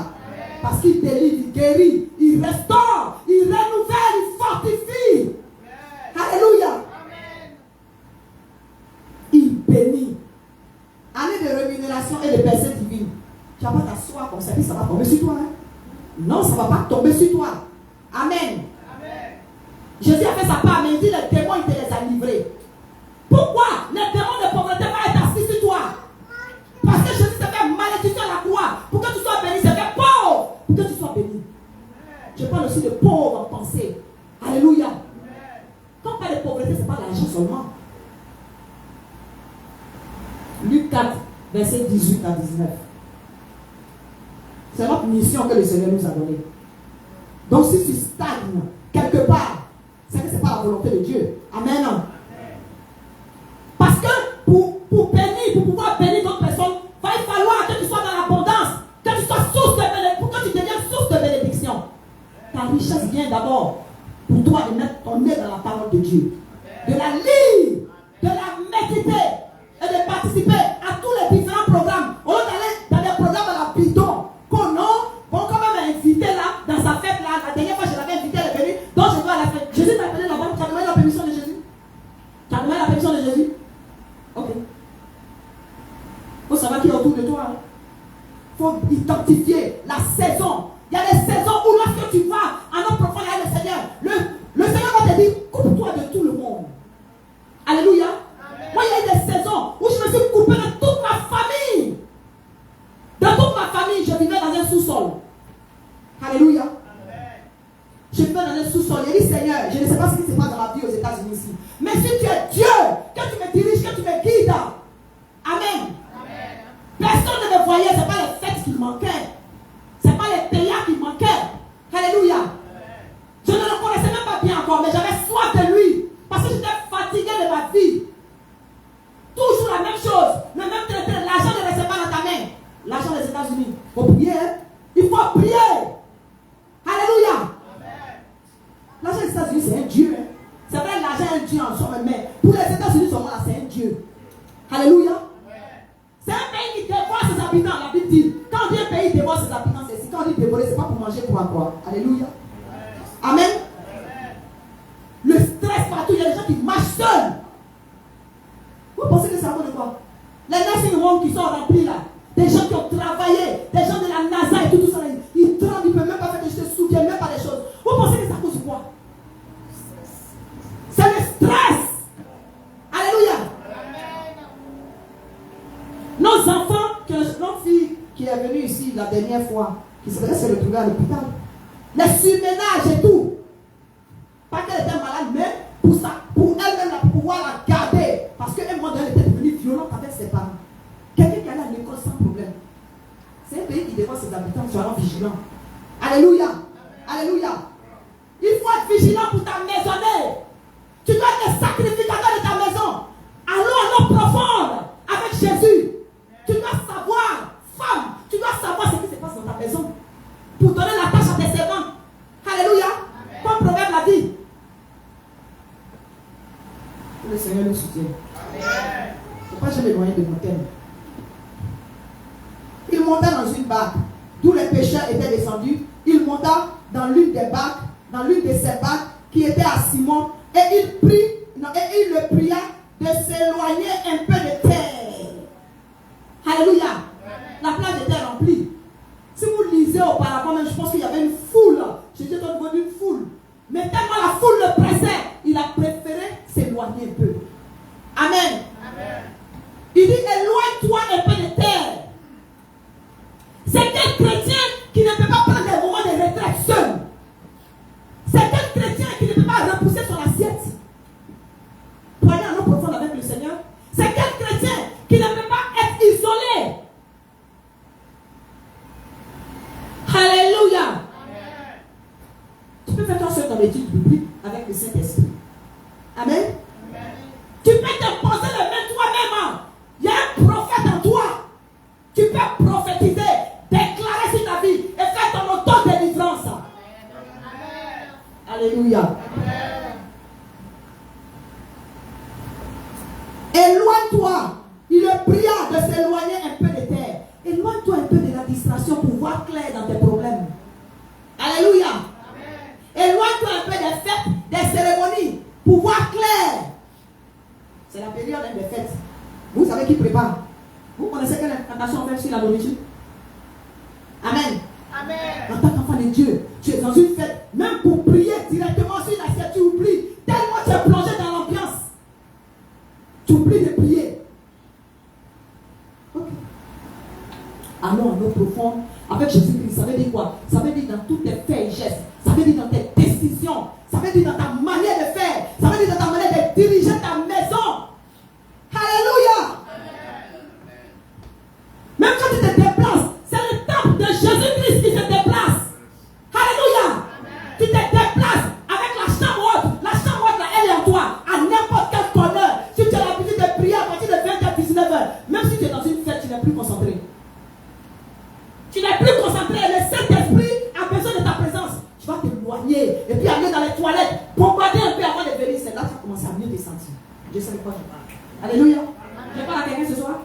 Parce qu'il délivre, il guérit, il restaure, il renouvelle, il fortifie. Alléluia. Il bénit. Année de rémunération et de personnes divines. Tu ne vas pas t'asseoir comme ça, puis ça va tomber sur toi. Hein? Non, ça ne va pas tomber sur toi. Amen. Jésus a fait sa part, mais il dit les démons, il te les a livrés. Pourquoi les démons de pauvreté vont être assis sur toi? Parce que Jésus s'est fait malédiction à la croix. Pour que tu sois béni, c'est fait pauvre. Pour que tu sois béni. Je parle aussi de pauvre en pensée. Alléluia. Quand on parle de pauvreté, ce n'est pas l'argent seulement. Luc 4, verset 18 à 19. C'est notre mission que le Seigneur nous a donnée. Donc si tu stagnes quelque part, c'est que ce n'est pas la volonté de Dieu. Amen. Parce que pour bénir, pour pouvoir bénir d'autres personnes, il va falloir que tu sois dans l'abondance, que tu sois source de bénédiction, pour que tu deviennes source de bénédiction. Ta richesse vient d'abord toi de mettre ton nez dans la parole de Dieu. De la lire, de la méditer et de participer à tous les différents programmes. Au lieu d'aller dans des programmes à la bidon, qu'on non, bon, quand même invité là, dans sa fête là, la dernière fois je l'avais invité, elle est venue, donc je vais à la fête. Jésus m'a appelé là-bas, tu as demandé la permission de Jésus? Tu as demandé la permission de Jésus? Ok. Il faut savoir qui est autour de toi. Il faut identifier la saison. Il y a des saisons où lorsque tu vas en eau profonde avec le Seigneur, le Seigneur va te dire, coupe-toi de tout le monde. Alléluia. Amen. Moi, il y a eu des saisons où je me suis coupé de toute ma famille. De toute ma famille, je vivais dans un sous-sol. Alléluia. Amen. Je vivais dans un sous-sol. Il dit, Seigneur, je ne sais pas ce qui se passe dans la vie aux États-Unis ici. Mais si tu es Dieu, que tu me diriges, que tu me guides. Amen. Personne ne me voyait, ce n'est pas les fêtes qui manquaient. Ce n'est pas les théâtres qui manquaient. Alléluia. Je ne le connaissais même pas bien encore, mais j'avais soif de lui. Parce que j'étais fatigué de ma vie. Toujours la même chose. Le même traité. L'argent ne reste pas dans ta main. L'argent des États-Unis. Il faut prier. Il faut prier. Alléluia. L'argent des États-Unis, c'est un Dieu. C'est vrai, l'argent est un Dieu en soi, mais pour les États-Unis seulement, là, c'est un Dieu. Alléluia. C'est un pays qui dévore ses habitants, la Bible dit. Quand on dit un pays dévore ses habitants, c'est si quand on dit dévorer, c'est pas pour manger quoi. Alléluia. Amen. Le stress partout, il y a des gens qui marchent seuls. Vous pensez que c'est à cause de quoi? Les nursing homes qui sont remplis là, des gens qui ont travaillé, des gens de la NASA et tout ça, ils tremblent, ils ne peuvent même pas faire des choses, ils ne se souviennent même pas des choses. Vous pensez que c'est à cause de quoi? C'est le stress. Alléluia. Nos enfants, notre fille qui est venue ici la dernière fois, qui se faisait se retrouver à l'hôpital, les surménages et tout. Pas qu'elle était malade, mais pour elle-même, pour pouvoir la garder. Parce qu'à un moment donné, elle était devenue violente avec ses parents. Quelqu'un qui allait à l'école sans problème. C'est un pays qui défend ses habitants, soyons vigilants. Alléluia. Alléluia. Il faut être vigilant pour ta maisonnée. Tu dois être le sacrificateur de ta maison. Allons en eau profonde avec Jésus. Tu dois savoir, femme, tu dois savoir ce qui se passe dans ta maison. Pour donner la tâche à tes servants. Alléluia. Comme Proverbe l'a dit. Que le Seigneur nous soutienne. Il ne faut pas jamais éloigner de mon thème. Il monta dans une barque, d'où les pécheurs étaient descendus. Il monta dans l'une des barques, dans l'une de ces barques qui était à Simon, et il le pria de s'éloigner un peu de terre. Alléluia. La plage était remplie. Si vous lisez auparavant, même, je pense qu'il y avait une foule. J'étais au niveau d'une foule. Mais tellement la foule le pressait, il a préféré s'éloigner un peu. Amen. Amen. Il dit, éloigne-toi un peu de terre. C'est quel chrétien qui ne peut pas prendre des moments de retraite seul? C'est quel chrétien qui ne peut pas repousser son assiette pour aller en eau profonde avec le Seigneur? C'est quel chrétien qui ne peut pas être isolé? Alléluia. Amen. Tu peux faire toi seul ton étude biblique avec le Saint-Esprit. Amen. Amen. Tu peux te poser le main toi-même. Il y a un prophète en toi. Tu peux prophétiser, déclarer sur ta vie et faire ton auto-délivrance. Alléluia. Amen. Éloigne-toi. Il le pria de s'éloigner un peu de terre. Éloigne-toi un peu de la distraction pour voir clair dans tes problèmes. Alléluia. Amen. Éloigne-toi un peu des fêtes, des cérémonies pour voir clair. C'est la période des fêtes. Vous savez qui prépare? Vous connaissez quelle incantation on fait sur la nourriture? Amen. Amen. En tant qu'enfant de Dieu, tu es dans une fête, même pour prier directement sur l'assiette, tu oublies. Tellement tu es plongé dans l'ambiance. Tu oublies de prier. Ok. Allons en eau profonde avec Jésus-Christ. Ça veut dire quoi? Ça veut dire dans tous tes faits et gestes. Ça veut dire dans tes décisions. Ça veut dire dans ta manière de faire. Ça veut dire dans ta manière de diriger ta maison. Alléluia. Même quand tu te déplaces, c'est le temple de Jésus-Christ qui te déplace. Alléluia. Tu te déplaces avec la chambre haute. La chambre haute, là, elle est en toi. À n'importe quel corner. Si tu as l'habitude de prier à partir de 20h, 19h, même si tu es dans une fête, tu n'es plus concentré. Tu n'es plus concentré. Le Saint-Esprit a besoin de ta présence. Tu vas t'éloigner et puis aller dans les toilettes. Bon, Je sais de quoi je parle. Alléluia. Je parle à quelqu'un ce soir.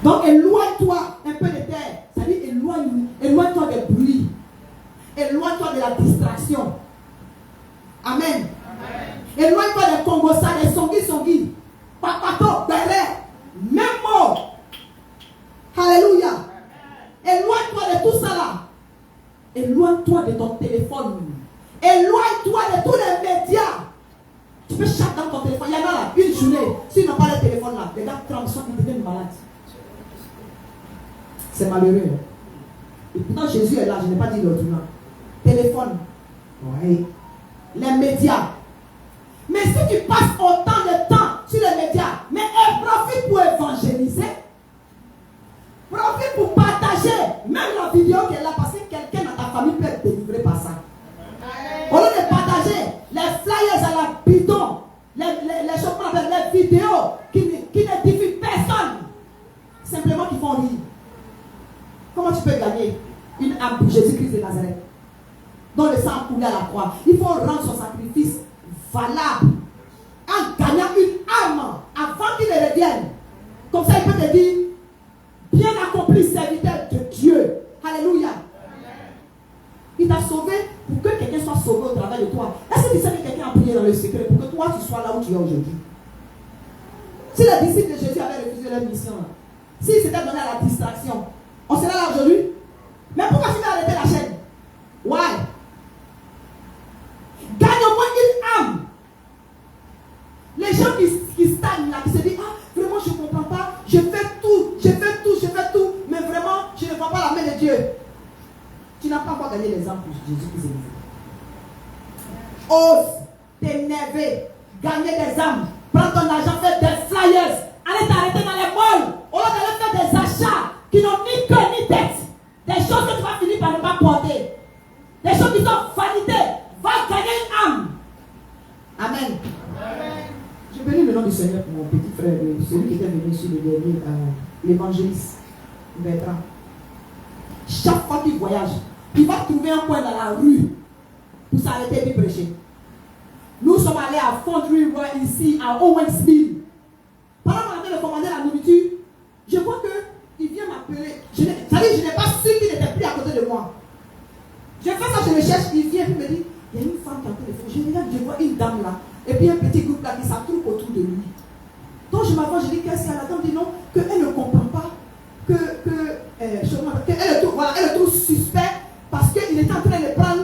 Donc éloigne-toi un peu de terre. Ça dit éloigne-toi des bruits. Éloigne-toi de la distraction. Amen. Éloigne-toi des congossas, des songis. Papato, béré, même mot. Alléluia. Éloigne-toi de tout ça là. Éloigne-toi de ton téléphone. Éloigne-toi de tous les médias. Tu peux chatter dans ton téléphone. Il y en a là, une journée. S'ils n'ont pas le téléphone là, les gars tremblent, ils deviennent malades. C'est malheureux. Et pourtant Jésus est là, je n'ai pas dit l'autre. Téléphone. Oui. Les médias. Mais si tu passes autant de temps sur les médias, mais profite pour évangéliser. Profite pour partager. Même la vidéo qui est là, parce que quelqu'un dans ta famille peut être délivré par ça. Au lieu de partager les flyers à la bidon, les choses qu'on appelle les vidéos qui n'édifient personne, simplement qui font rire. Comment tu peux gagner une âme pour Jésus-Christ de Nazareth, dont le sang a coulé à la croix? Il faut rendre son sacrifice valable en gagnant une âme avant qu'il ne revienne. Comme ça, il peut te dire, bien accompli serviteur de Dieu. Alléluia. Il t'a sauvé pour que quelqu'un soit sauvé au travers de toi. Est-ce que tu sais que quelqu'un a prié dans le secret pour que toi tu sois là où tu es aujourd'hui? Si les disciples de Jésus avaient refusé leur mission, s'ils s'étaient donné à la distraction, on serait là aujourd'hui? Mais pourquoi tu veux arrêter la chaîne? Why? Gagne au moins une âme. Les gens qui stagnent là, qui se disent, ah, vraiment je ne comprends pas, je fais tout, mais vraiment je ne vois pas la main de Dieu. Tu n'as pas encore gagné les âmes pour Jésus qui s'est dit. Ose t'énerver, gagner des âmes, prends ton argent, fais des flyers, allez t'arrêter dans les malls, au lieu d'aller faire des achats qui n'ont ni queue ni tête, des choses que tu vas finir par ne pas porter, des choses qui sont valides, va gagner une âme. Amen. Je bénis le nom du Seigneur pour mon petit frère, celui qui était venu sur le dernier, l'évangéliste Bertrand. Chaque fois qu'il voyage, il va trouver un coin dans la rue pour s'arrêter et prêcher. Nous sommes allés à Foundry Roy ici, à Owensville. Pendant qu'on était de commander la nourriture, je vois qu'il vient m'appeler. Je n'ai pas su qu'il n'était plus à côté de moi. Je fais ça, je le cherche, il vient et me dit, il y a une femme qui a téléphone. Je regarde, je vois une dame là, et puis un petit groupe là qui s'attroupe autour de lui. Donc je m'avance, je dis, qu'est-ce qu'il y a? La dame dit non, qu'elle ne comprend pas, elle le trouve suspect parce qu'il est en train de prendre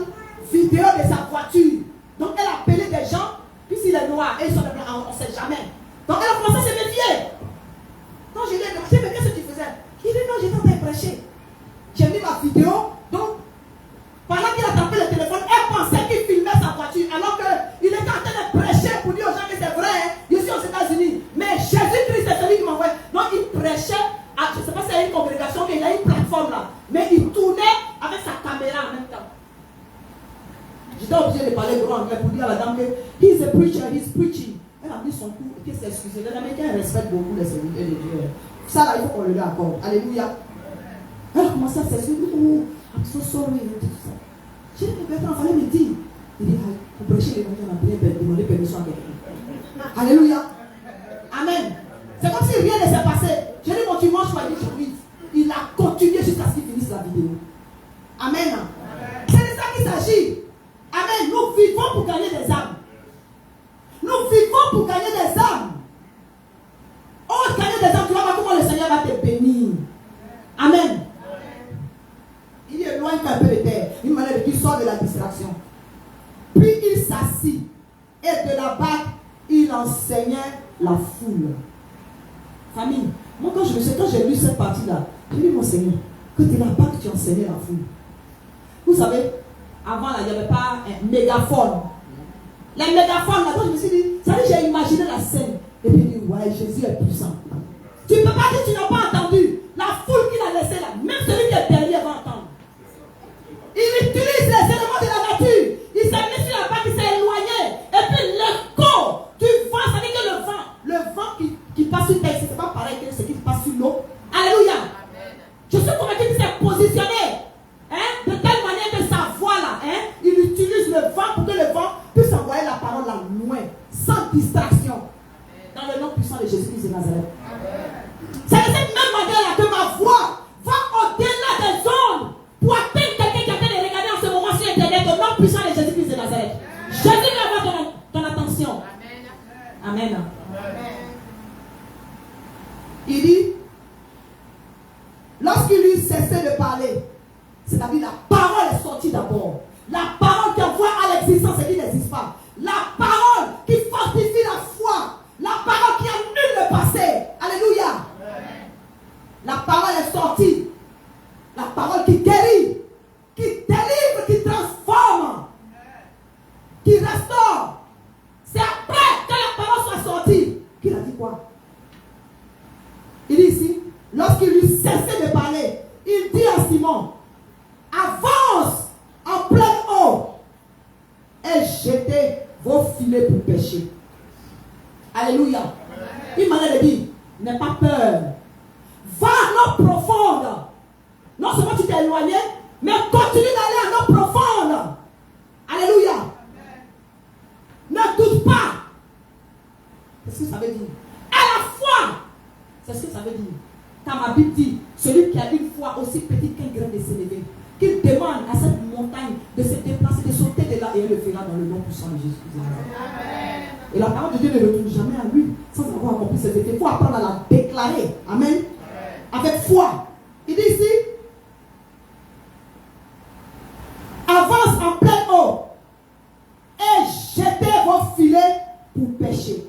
vidéo de sa voiture. Donc elle a appelé des gens, puis s'il est noir et ils sont de blanc, on ne sait jamais. Donc elle a commencé à se méfier. Donc je lui ai demandé, mais qu'est-ce que tu faisais? Il dit non, j'étais en train de prêcher. J'ai mis ma vidéo, donc pendant qu'il a tapé le téléphone, elle pensait qu'il filmait sa voiture, alors qu'il était en train de prêcher pour dire aux gens que c'est vrai, je suis aux États-Unis. Mais Jésus-Christ, c'est celui qui m'envoie. Donc il prêchait. Je ne sais pas si c'est une congrégation, mais il a une plateforme là. Mais il tournait avec sa caméra en même temps. J'étais obligé de parler gros anglais pour dire à la dame que he's a preacher, he's preaching. Elle a mis son coup et qu'elle s'est excusée. Les Américains respectent beaucoup les serviteurs de Dieu. Ça là, il faut qu'on le accorde. Alléluia. Elle a commencé à s'excuser. Oh, I'm so sorry. Tout ça. J'ai dit, mais Bertrand, il fallait me dire. Il dit, pour prêcher l'évangile, on a bien demandé permission à quelqu'un. Alléluia. Amen. C'est comme si rien ne s'est passé. J'ai dit, mon dimanche, il a continué jusqu'à ce qu'il finisse la vidéo. Amen. C'est de ça qu'il s'agit. Amen. Nous vivons pour gagner des âmes. Nous vivons pour gagner des âmes. Oh, gagner des âmes, tu vas voir comment le Seigneur va te bénir. Amen. Il éloigne un peu de terre. Une manière qu'il sort de la distraction. Puis il s'assit. Et de là-bas, il enseignait la foule. Famille, moi quand j'ai lu cette partie-là, j'ai dit mon Seigneur, que de là-bas que tu enseignais la foule. Vous savez, avant là, il n'y avait pas un mégaphone. Les mégaphones là, je me suis dit, ça veut dire j'ai imaginé la scène. Et puis il dit, ouais, Jésus est puissant. Tu ne peux pas dire que tu n'as pas entendu. La foule qu'il a laissée là, même celui qui est derrière va entendre. Il utilise les éléments de la nature. Il s'est mis sur la barque, il s'est éloigné. Et puis l'écho du vent, ça veut dire que le vent qui passe sur terre, c'est pas pareil que ce qui passe sur l'eau. Alléluia. Je suis convaincu qu'il s'est positionné de telle manière que sa voix là, il utilise le vent pour que le vent puisse envoyer Nazareth. C'est de cette même manière-là que ma voix va au-delà des zones pour atteindre quelqu'un qui est en train de regarder en ce moment sur Internet au nom puissant de Jésus-Christ de Nazareth. Jésus va avoir ton attention. Amen. Il dit, lorsqu'il lui cessait de parler, c'est-à-dire la parole est sortie d'abord. La parole qui envoie à l'existence et qui n'existe pas. La parole qui fortifie la foi. La parole qui annule le passé. Alléluia. La parole est sortie. La parole qui guérit, qui délivre, qui transforme, qui restaure. C'est après que la parole soit sortie qu'il a dit quoi? Il dit ici, lorsqu'il lui cessait de parler, il dit à Simon, avance en pleine eau et jetez vos filets pour pêcher. Alléluia. Il m'a dit, n'aie pas peur. Va à l'eau profonde. Non seulement tu t'es éloigné, mais continue d'aller à l'eau profonde. Alléluia. Ne doute pas. C'est ce que ça veut dire. À la foi. C'est ce que ça veut dire. Quand ma Bible dit, celui qui a une foi aussi petite qu'un grain de sénévé, qu'il demande à cette montagne de se déplacer, de sauter de là, et elle le fera dans le nom puissant de Jésus. Et la parole de Dieu ne retourne jamais à lui sans avoir accompli ses effets. Il faut apprendre à la déclarer. Amen. Avec foi. Il dit ici, avance en pleine eau et jetez vos filets pour pêcher.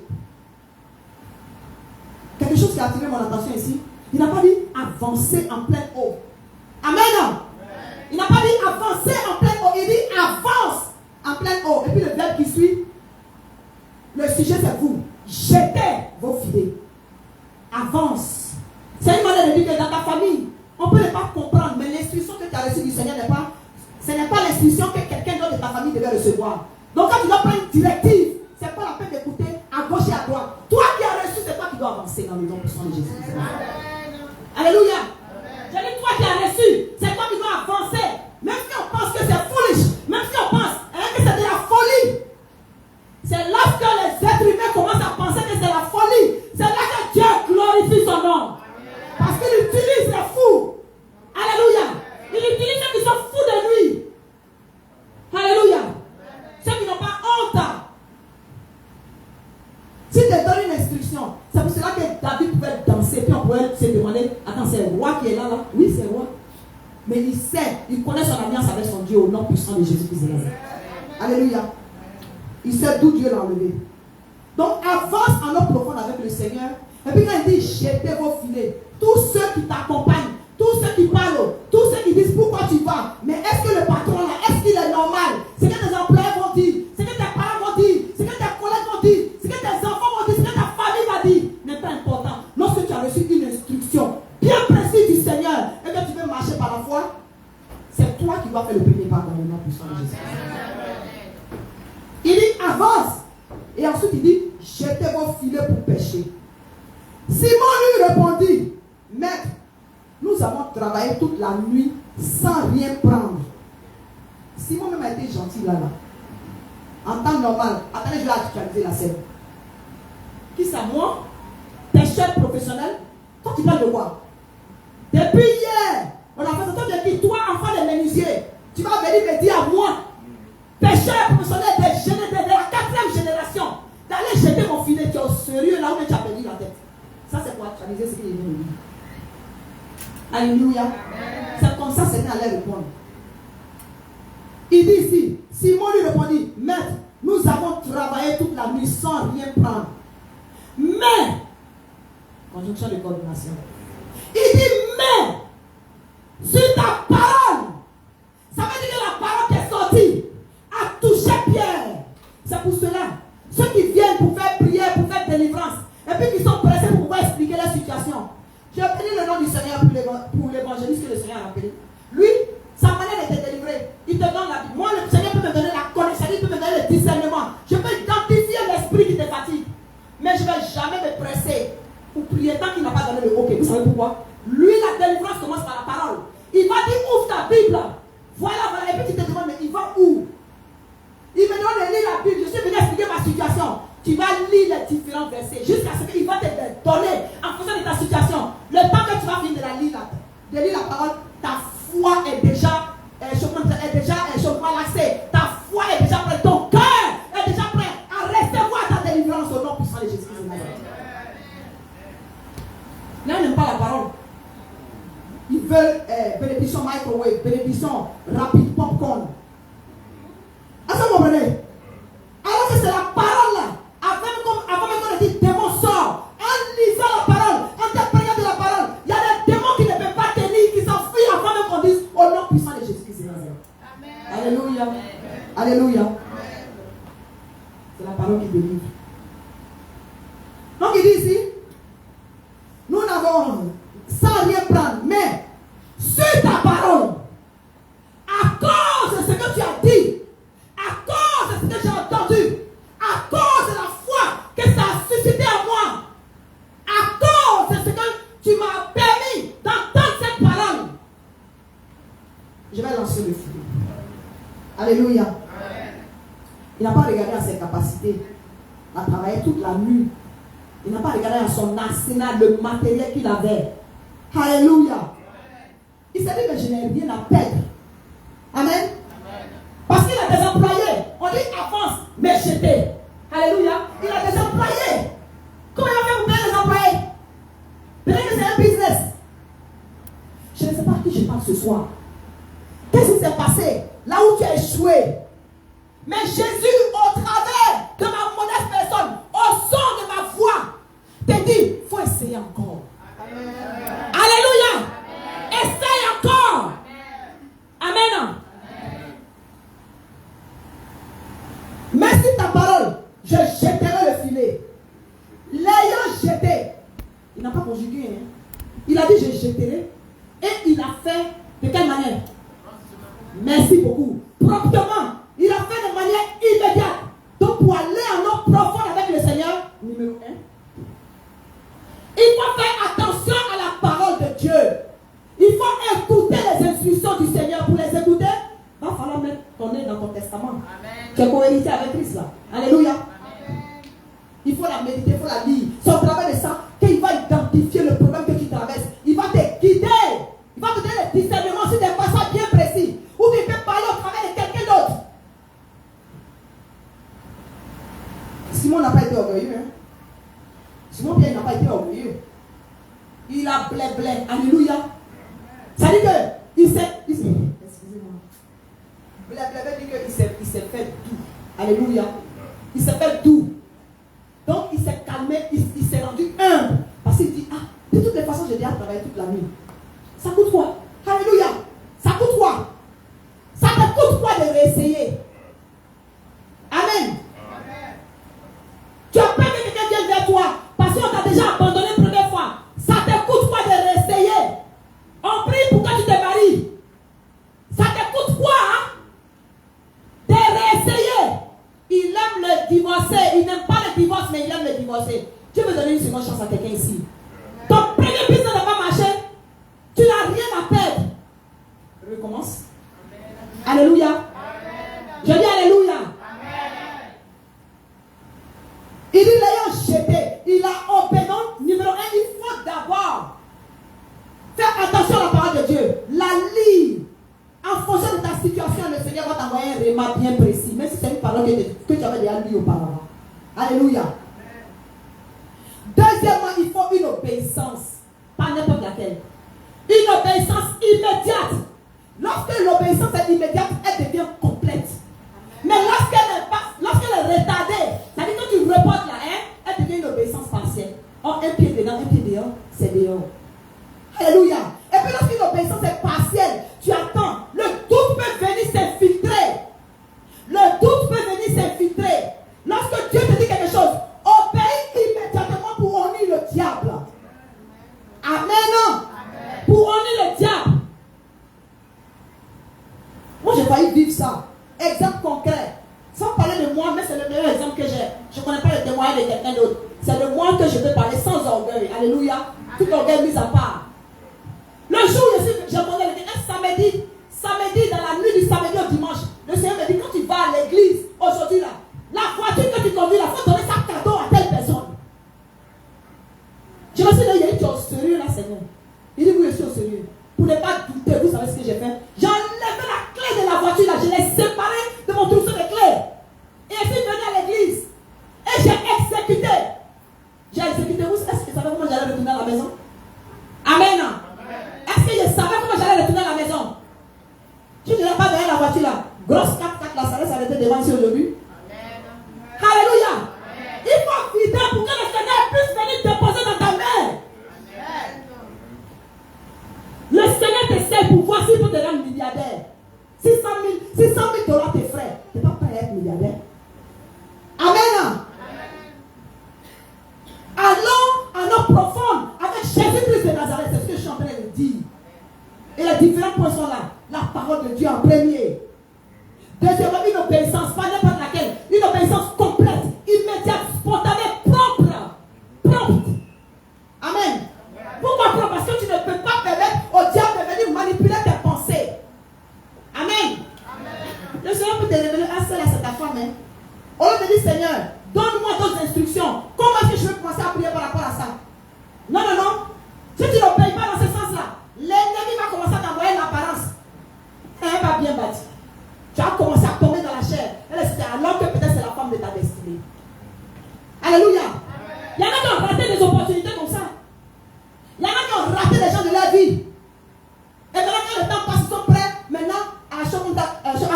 Quelque chose qui a attiré mon attention ici. Il n'a pas dit avancer en pleine eau. Amen. Il n'a pas dit avancer en pleine eau. Il dit avance en pleine eau. Et puis le verbe qui suit, le sujet c'est vous. Jetez vos filets. Avance. C'est une manière de dire que dans ta famille, on ne peut pas comprendre, mais l'instruction que tu as reçue du Seigneur ce n'est pas l'instruction que quelqu'un d'autre de ta famille devait recevoir. Donc quand tu dois prendre une directive, ce n'est pas la peine d'écouter à gauche et à droite. Toi qui as reçu, c'est toi qui dois avancer dans le nom puissant de Jésus. Alléluia. Je dis toi qui as reçu, c'est toi qui dois avancer. Même si on pense que c'est foolish, même si on pense que c'est de la folie. C'est lorsque les êtres humains commencent à penser que c'est la folie. C'est là que Dieu glorifie son nom. Parce qu'il utilise les fous. Alléluia. Il utilise ceux qui sont fous de lui. Alléluia. Ceux qui n'ont pas honte. Si tu donnes une instruction, c'est pour cela que David pouvait danser. Puis on pouvait se demander, attends, c'est le roi qui est là? Oui, c'est le roi. Mais il sait, il connaît son alliance avec son Dieu au nom puissant de Jésus-Christ de Nazareth. Alléluia. Il sait d'où Dieu l'a enlevé. Donc avance en eau profonde avec le Seigneur. Et puis quand il dit jetez vos filets, tous ceux qui t'accompagnent, tous ceux qui parlent, tous ceux qui disent pourquoi tu vas, mais est-ce que le patron là, est-ce qu'il est normal? Ce que tes employés vont dire, ce que tes parents vont dire, ce que tes collègues vont dire, ce que tes enfants vont dire, ce que ta famille va dire, n'est pas important. Lorsque tu as reçu une instruction bien précise du Seigneur et que tu veux marcher par la foi, c'est toi qui dois faire le premier pas dans le nom puissant de Jésus. Il dit avance. Et ensuite il dit jetez vos filets pour pêcher. Simon lui répondit, maître, nous avons travaillé toute la nuit sans rien prendre. Simon même a été gentil là. En temps normal, attendez, je vais actualiser la scène. Qui c'est moi? Pêcheur professionnel? Toi tu parles de quoi? Depuis hier, on a fait ça de qui? Toi, enfant de menuisier, tu vas venir me dire à moi, pêcheur professionnel de la 4e génération, d'aller jeter mon filet, tu es au sérieux là où tu as perdu la tête. Ça c'est pour actualiser ce qu'il est venu dire. Alléluia. C'est comme ça que Seigneur allait répondre. Il dit ici, Simon lui répondit, maître, nous avons travaillé toute la nuit sans rien prendre. Mais, conjonction de coordination. Il dit, mais, sur ta parole, ça veut dire que la parole qui est sortie a touché Pierre. C'est pour cela, ceux qui viennent pour faire prière, pour faire délivrance, et puis qui sont pressés pour pouvoir expliquer la situation. J'ai appelé le nom du Seigneur pour l'évangéliste que le Seigneur a appelé. Lui, sa manière de te délivrer, il te donne la vie. Moi, le Seigneur peut me donner la connaissance, il peut me donner le discernement. Je peux identifier l'esprit qui te fatigue. Mais je ne vais jamais me presser pour prier tant qu'il n'a pas donné le OK. Vous savez pourquoi? Lui, la délivrance commence par la parole. Il va dire, ouvre ta Bible. Voilà. Et puis tu te demandes, mais il va où? Il me demande de lire la Bible. Je suis venu expliquer ma situation. Tu vas lire les différents versets jusqu'à ce qu'il va te donner en fonction de ta situation. Le temps que tu vas finir de lire la parole, ta foi est déjà relaxée. Ta foi est déjà prête. Ton cœur est déjà prêt à recevoir ta délivrance au nom puissant de Jésus-Christ de Nazareth. Là, ils n'aiment pas la parole. Ils veulent bénédiction microwave, bénédiction rapide, popcorn. Est-ce que vous comprenez? Alors que c'est la parole là. Avant même qu'on ait dit démon sort. En lisant la parole, en t'apprenant de la parole, il y a des démons qui ne peuvent pas tenir, qui s'enfuient avant même qu'on dise au nom puissant de Jésus-Christ. Alléluia. Amen. Alléluia. C'est la parole qui délivre. Donc il dit ici, nous n'avons sans rien prendre, mais sur ta parole, à cause de ce que tu as dit, à cause de ce que j'ai entendu, à cause de la foi que ça a suscité en moi, à cause de ce que tu m'as permis d'entendre cette parole, je vais lancer le feu. Alléluia. Il n'a pas regardé à ses capacités, à travailler toute la nuit. Il n'a pas regardé à son arsenal, le matériel qu'il avait. Alléluia. Il s'est dit, mais je n'ai rien à perdre. Amen. Parce qu'il a des employés. On dit avance, mais jeter. Alléluia. Il a des employés. Comment il va faire pour payer les employés? Peut-être que c'est un business. Je ne sais pas à qui je parle ce soir. Qu'est-ce qui s'est passé là où tu as échoué? Mais Jésus, au travers de ma modeste personne, au son de ma voix, t'a dit, il faut essayer encore. Amen. Alléluia. Amen. Essaye encore. Amen. Amen. Merci ta parole. Je jetterai le filet. L'ayant jeté, il n'a pas conjugué. Hein? Il a dit je jetterai. Et il a fait de quelle manière? Merci beaucoup. Promptement. Il a fait de manière immédiate. Donc pour aller en eau profonde avec le Seigneur, numéro 1, il faut faire attention à la parole de Dieu. Il faut écouter les instructions du Seigneur. Pour les écouter, il va falloir mettre ton nez dans ton testament. Amen. Tu es cohérité avec Christ là. Alléluia. Amen. Il faut la méditer, il faut la lire. C'est au travers de ça qu'il va identifier le problème que tu traverses. Il va te guider. Il va te donner le discernement sur des passages bien précis. Ou il peut parler au travers de quelqu'un d'autre. Simon n'a pas été orgueilleux. Hein? Simon Pierre n'a pas été orgueilleux. Il a blé. Alléluia. Ça dit que il s'est. Excusez-moi. Blé veut dire qu'il s'est fait doux. Alléluia. Il s'est fait doux. Donc il s'est calmé. Il s'est rendu humble. Parce qu'il dit, de toutes les façons, j'ai déjà travaillé toute la nuit. Ça coûte quoi? Alléluia. Ça coûte quoi? Ça te coûte quoi de réessayer? Amen. Tu as peur que quelqu'un vienne vers toi parce qu'on t'a déjà abandonné une première fois. Ça te coûte quoi de réessayer? On prie pour que tu te maries. Ça te coûte quoi de réessayer? Il aime le divorcer. Il n'aime pas le divorce, mais il aime le divorcer. Tu veux donner une seconde chance à quelqu'un ici. Ton premier business n'a pas marché. Tu n'as rien à perdre. Je recommence. Alléluia. Amen. Je dis Alléluia. Amen. Il dit l'ayant jeté, il a obéi. Numéro 1, il faut d'abord faire attention à la parole de Dieu. La lire. En fonction de ta situation, le Seigneur va t'envoyer un remarque bien précis. Même si c'est une parole que tu avais déjà lue auparavant. Alléluia. Deuxièmement, il faut une obéissance. Pas n'importe laquelle. Une obéissance immédiate. Lorsque l'obéissance est immédiate, elle devient complète. Mais lorsqu'elle est retardée, c'est-à-dire que tu reportes la haine, elle devient une obéissance partielle. Or, un pied dedans, un pied dehors, c'est dehors. Alléluia. Et puis lorsqu'une obéissance est partielle, tu attends. Le doute peut venir s'infiltrer. Le doute peut venir s'infiltrer. Lorsque Dieu te dit quelque chose, obéis immédiatement pour honner le diable. Amen. Pour honner le diable. Moi, j'ai failli vivre ça. Exemple concret. Sans parler de moi, mais c'est le meilleur exemple que j'ai. Je ne connais pas le témoignage de quelqu'un d'autre. C'est de moi que je peux parler sans orgueil. Alléluia. Tout orgueil mis à part. Le jour où j'ai demandé un samedi, dans la nuit du samedi au dimanche, le Seigneur me dit, quand tu vas à l'église, aujourd'hui là, la voiture que tu conduis, il faut donner ça cadeau à telle personne. était devant ici aujourd'hui? Alléluia. Il faut vider pour que le Seigneur puisse venir déposer dans ta main. Le Seigneur t'essaie pour voir s'il peut te rendre milliardaire. 600 000 $ tes frères. Tu n'es pas prêt à être milliardaire. Amen. Allons à nos profondes avec Jésus-Christ de Nazareth. C'est ce que je suis en train de dire. Et les différents points sont là. La parole de Dieu en premier. Deuxièmement, une obéissance, pas n'importe laquelle. Une obéissance complète, immédiate, spontanée, propre. Prompte. Amen. Pourquoi propre? Parce que tu ne peux pas permettre au diable de venir manipuler tes pensées. Amen. Le Seigneur peut te révéler un seul à ta femme. On lui dit, Seigneur, donne-moi d'autres instructions. Comment est-ce que je vais commencer à prier par rapport à ça? Non, non, non. Si tu ne payes pas dans ce sens-là, l'ennemi va commencer à t'envoyer l'apparence. Elle va bien bâti. Tu vas commencer à tomber dans la chair. Alors que peut-être c'est la femme de ta destinée. Alléluia. Il y en a qui ont raté des opportunités comme ça. Il y en a qui ont raté des gens de leur vie. Et maintenant, quand le temps passe, ils sont prêts maintenant à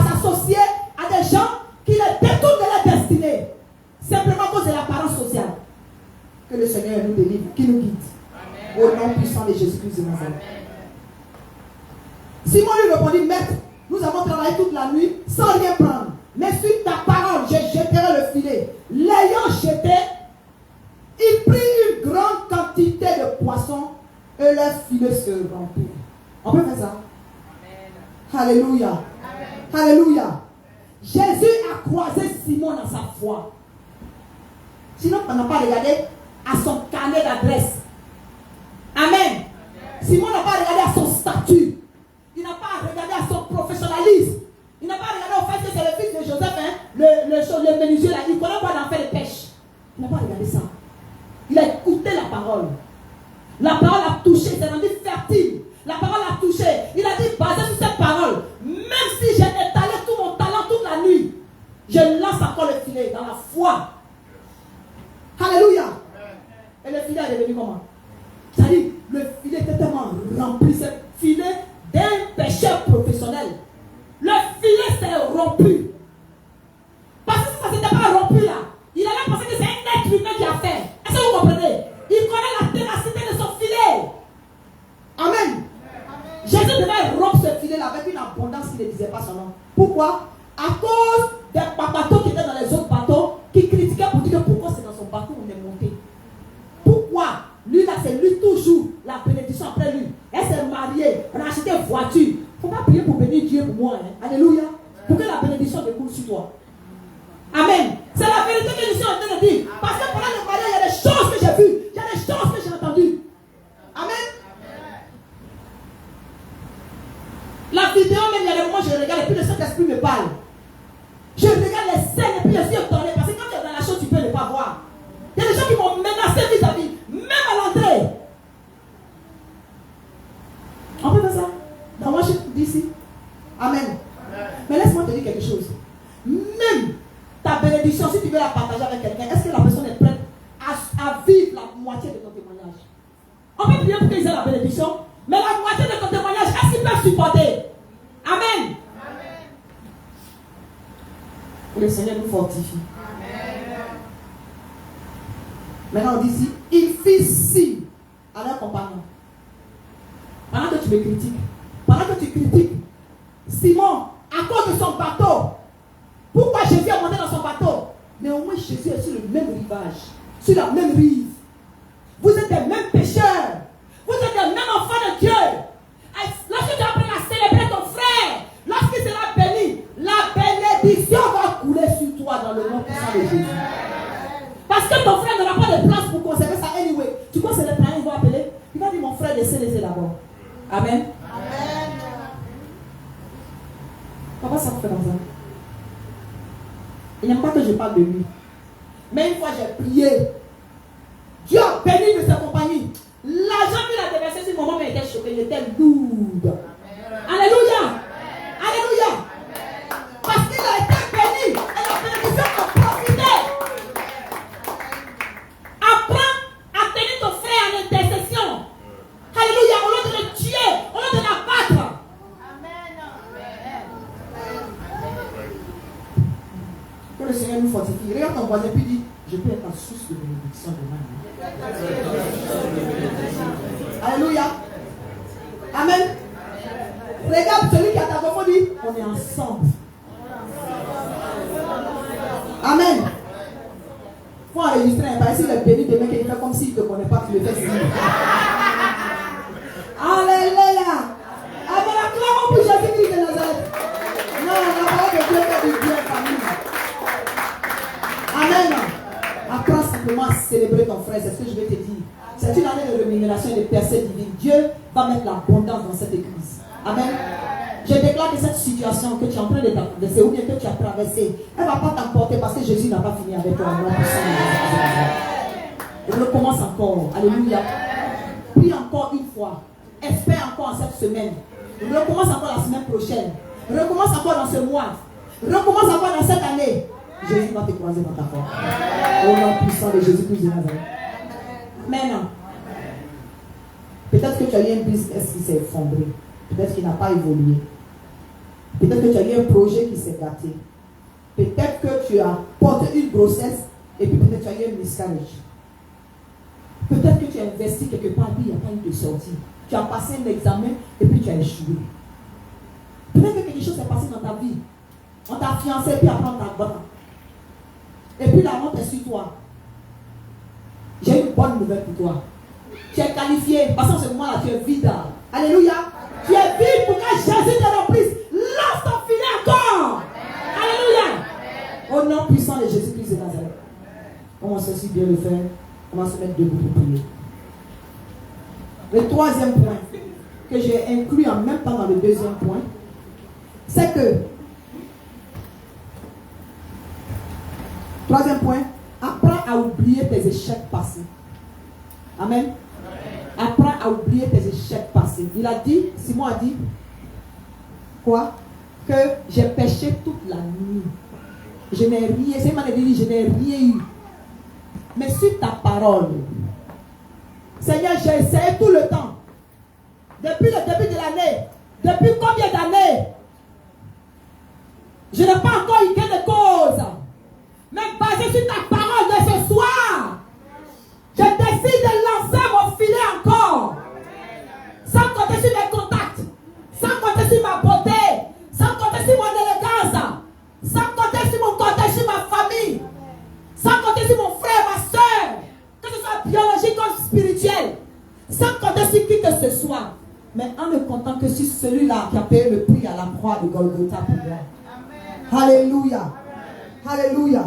s'associer à des gens qui les détournent de leur destinée. Simplement à cause de l'apparence sociale. Que le Seigneur nous délivre, qui nous guide. Au nom puissant de Jésus-Christ de Nazareth. Simon lui répondit, Maître, nous avons travaillé toute la nuit sans rien prendre. Mais sur ta parole, je jetterai le filet. L'ayant jeté, il prit une grande quantité de poissons et leur filet se remplit. On peut faire ça? Amen. Alléluia. Amen. Alléluia. Jésus a croisé Simon dans sa foi. Sinon, on n'a pas regardé à son carnet d'adresse. Amen. Amen. Simon n'a pas regardé à son statut. Il n'a pas regardé à son professionnalisme. Il n'a pas regardé au fait que c'est le fils de Joseph, le menuisier là. Il ne connaît pas d'en faire de pêche. Il n'a pas regardé ça. Il a écouté la parole. La parole a touché, c'est rendu fertile. La parole a touché. Il a dit, basé sur cette parole, même si j'ai étalé tout mon talent toute la nuit, je lance encore le filet dans la foi. Alléluia. Et le filet est devenu comment? C'est-à-dire, le filet était tellement rempli, ce filet d'un pêcheur professionnel. Le filet s'est rompu. Parce que si ça ne s'était pas rompu là, il allait penser que c'est un être humain qui a fait. Est-ce que vous comprenez? Il connaît la ténacité de son filet. Amen. Jésus devait rompre ce filet là avec une abondance qui ne disait pas son nom. Pourquoi? À cause des bateaux qui étaient dans les autres bateaux, qui critiquaient pour dire que pourquoi c'est dans son bateau où on est monté. Pourquoi? Lui là, c'est lui toujours la bénédiction après lui. Elle s'est mariée, on a acheté une voiture. Il ne faut pas prier pour bénir Dieu pour moi. Hein. Alléluia. Pour que la bénédiction découle sur toi. Amen. C'est la vérité que je suis en train de dire. Parce que pendant le mariage, il y a des choses que j'ai vues. Il y a des choses que j'ai entendues. Amen. La vidéo même, il y a des moments où je regarde et puis le Saint-Esprit me parle. Je regarde les scènes et puis je suis étonné. Parce que quand tu es dans la chose, tu peux ne pas voir. Il y a des gens qui m'ont menacé vis-à-vis. Même à l'entrée. On peut faire ça dans Washington DC. Amen. Mais laisse-moi te dire quelque chose. Même ta bénédiction, si tu veux la partager avec quelqu'un, est-ce que la personne est prête à vivre la moitié de ton témoignage? On peut prier pour qu'ils aient la bénédiction, mais la moitié de ton témoignage, est-ce qu'ils peuvent supporter? Amen. Que le Seigneur nous fortifie. Amen. Maintenant on dit ici, il fit signe à leur compagnon. Pendant que tu me critiques, pendant que tu critiques Simon, à cause de son bateau, pourquoi Jésus est monté dans son bateau? Mais au moins Jésus est sur le même rivage, sur la même rive. Vous êtes des mêmes pécheurs. Vous êtes des mêmes enfants de Dieu. Lorsque tu apprends à célébrer ton frère, lorsqu'il sera béni, la bénédiction va couler sur toi dans le nom puissant de Jésus. Parce que ton frère n'aura pas de place pour conserver ça anyway. Tu crois que c'est le plan qu'il va appeler? Il va dire mon frère, laissez d'abord. Amen. Amen. Pourquoi ça me fait comme ça? Il n'aime pas que je parle de lui. Mais une fois j'ai prié, Dieu a béni de sa compagnie. L'argent qu'il a déversé sur le moment où il était choqué, il était lourd. Alléluia. Alléluia. Parce qu'il a été béni et la bénédiction a profité. Apprends à tenir ton frère en intercession. Alléluia. Au lieu de le tuer, au lieu de l'abattre. le Seigneur nous fortifie. Regarde ton voisin puis dis, je peux être en source de bénédiction demain. Alléluia. Amen. Regarde celui qui a ta voix, dit, on est ensemble. Amen. Il faut enregistrer un pas. S'il est béni demain, qu'il fait comme s'il ne te connaît pas, tu le fais signe. Alléluia. Amen. Acclamons pour Jésus-Christ de Nazareth. Non, la parole de Dieu fait du bien, famille. Amen. Apprends simplement à célébrer ton frère. C'est ce que je vais te dire. C'est une année de rémunération et de percée divine. Dieu va mettre l'abondance dans cette église. Amen. Je déclare que cette situation que tu es en train de traverser ou bien que tu as traversée, elle ne va pas t'emporter parce que Jésus n'a pas fini avec toi. Recommence encore. Alléluia. Prie encore une fois. Espère encore en cette semaine. Recommence encore la semaine prochaine. Recommence encore dans ce mois. Recommence encore dans cette année. Jésus va te croiser dans ta foi. Au nom puissant de Jésus-Christ de Nazareth. Maintenant, peut-être que tu as eu un business qui s'est effondré. Peut-être qu'il n'a pas évolué. Peut-être que tu as eu un projet qui s'est gâté. Peut-être que tu as porté une grossesse et puis peut-être que tu as eu un miscarriage. Peut-être que tu as investi quelque part et il n'y a pas eu de sortie. Tu as passé un examen et puis tu as échoué. Peut-être que quelque chose s'est passé dans ta vie. On t'a fiancé et puis après on t'a battu. Et puis la honte est sur toi. J'ai une bonne nouvelle pour toi. Tu es qualifié. Parce qu'en ce moment-là, tu es vide. Alléluia. Tu es vide pour que Jésus te remplisse. Lance ton filet encore. Alléluia. Au nom puissant de Jésus-Christ de Nazareth. On va aussi bien le faire. On va se mettre debout pour prier. Le troisième point que j'ai inclus en même temps dans le deuxième point, c'est que, troisième point, apprends à oublier tes échecs passés. Amen. Apprends à oublier tes échecs passés. Il a dit, Simon a dit, quoi? Que j'ai péché toute la nuit. Je n'ai rien, c'est mal dit, je n'ai rien eu. Mais sur ta parole, Seigneur, j'ai essayé tout le temps. Depuis le début de l'année, depuis combien d'années? Je n'ai pas encore eu gain de cause. Mais basé sur ta parole de ce soir, je décide de lancer mon filet encore. Sans compter sur mes contacts, sans compter sur ma beauté, sans compter sur mon élégance, sans compter sur mon compte sur ma famille, sans compter sur mon frère, ma soeur, que ce soit biologique ou spirituel, sans compter sur qui que ce soit, mais en ne comptant que sur celui-là qui a payé le prix à la croix de Golgotha pour moi. Alléluia. Alléluia.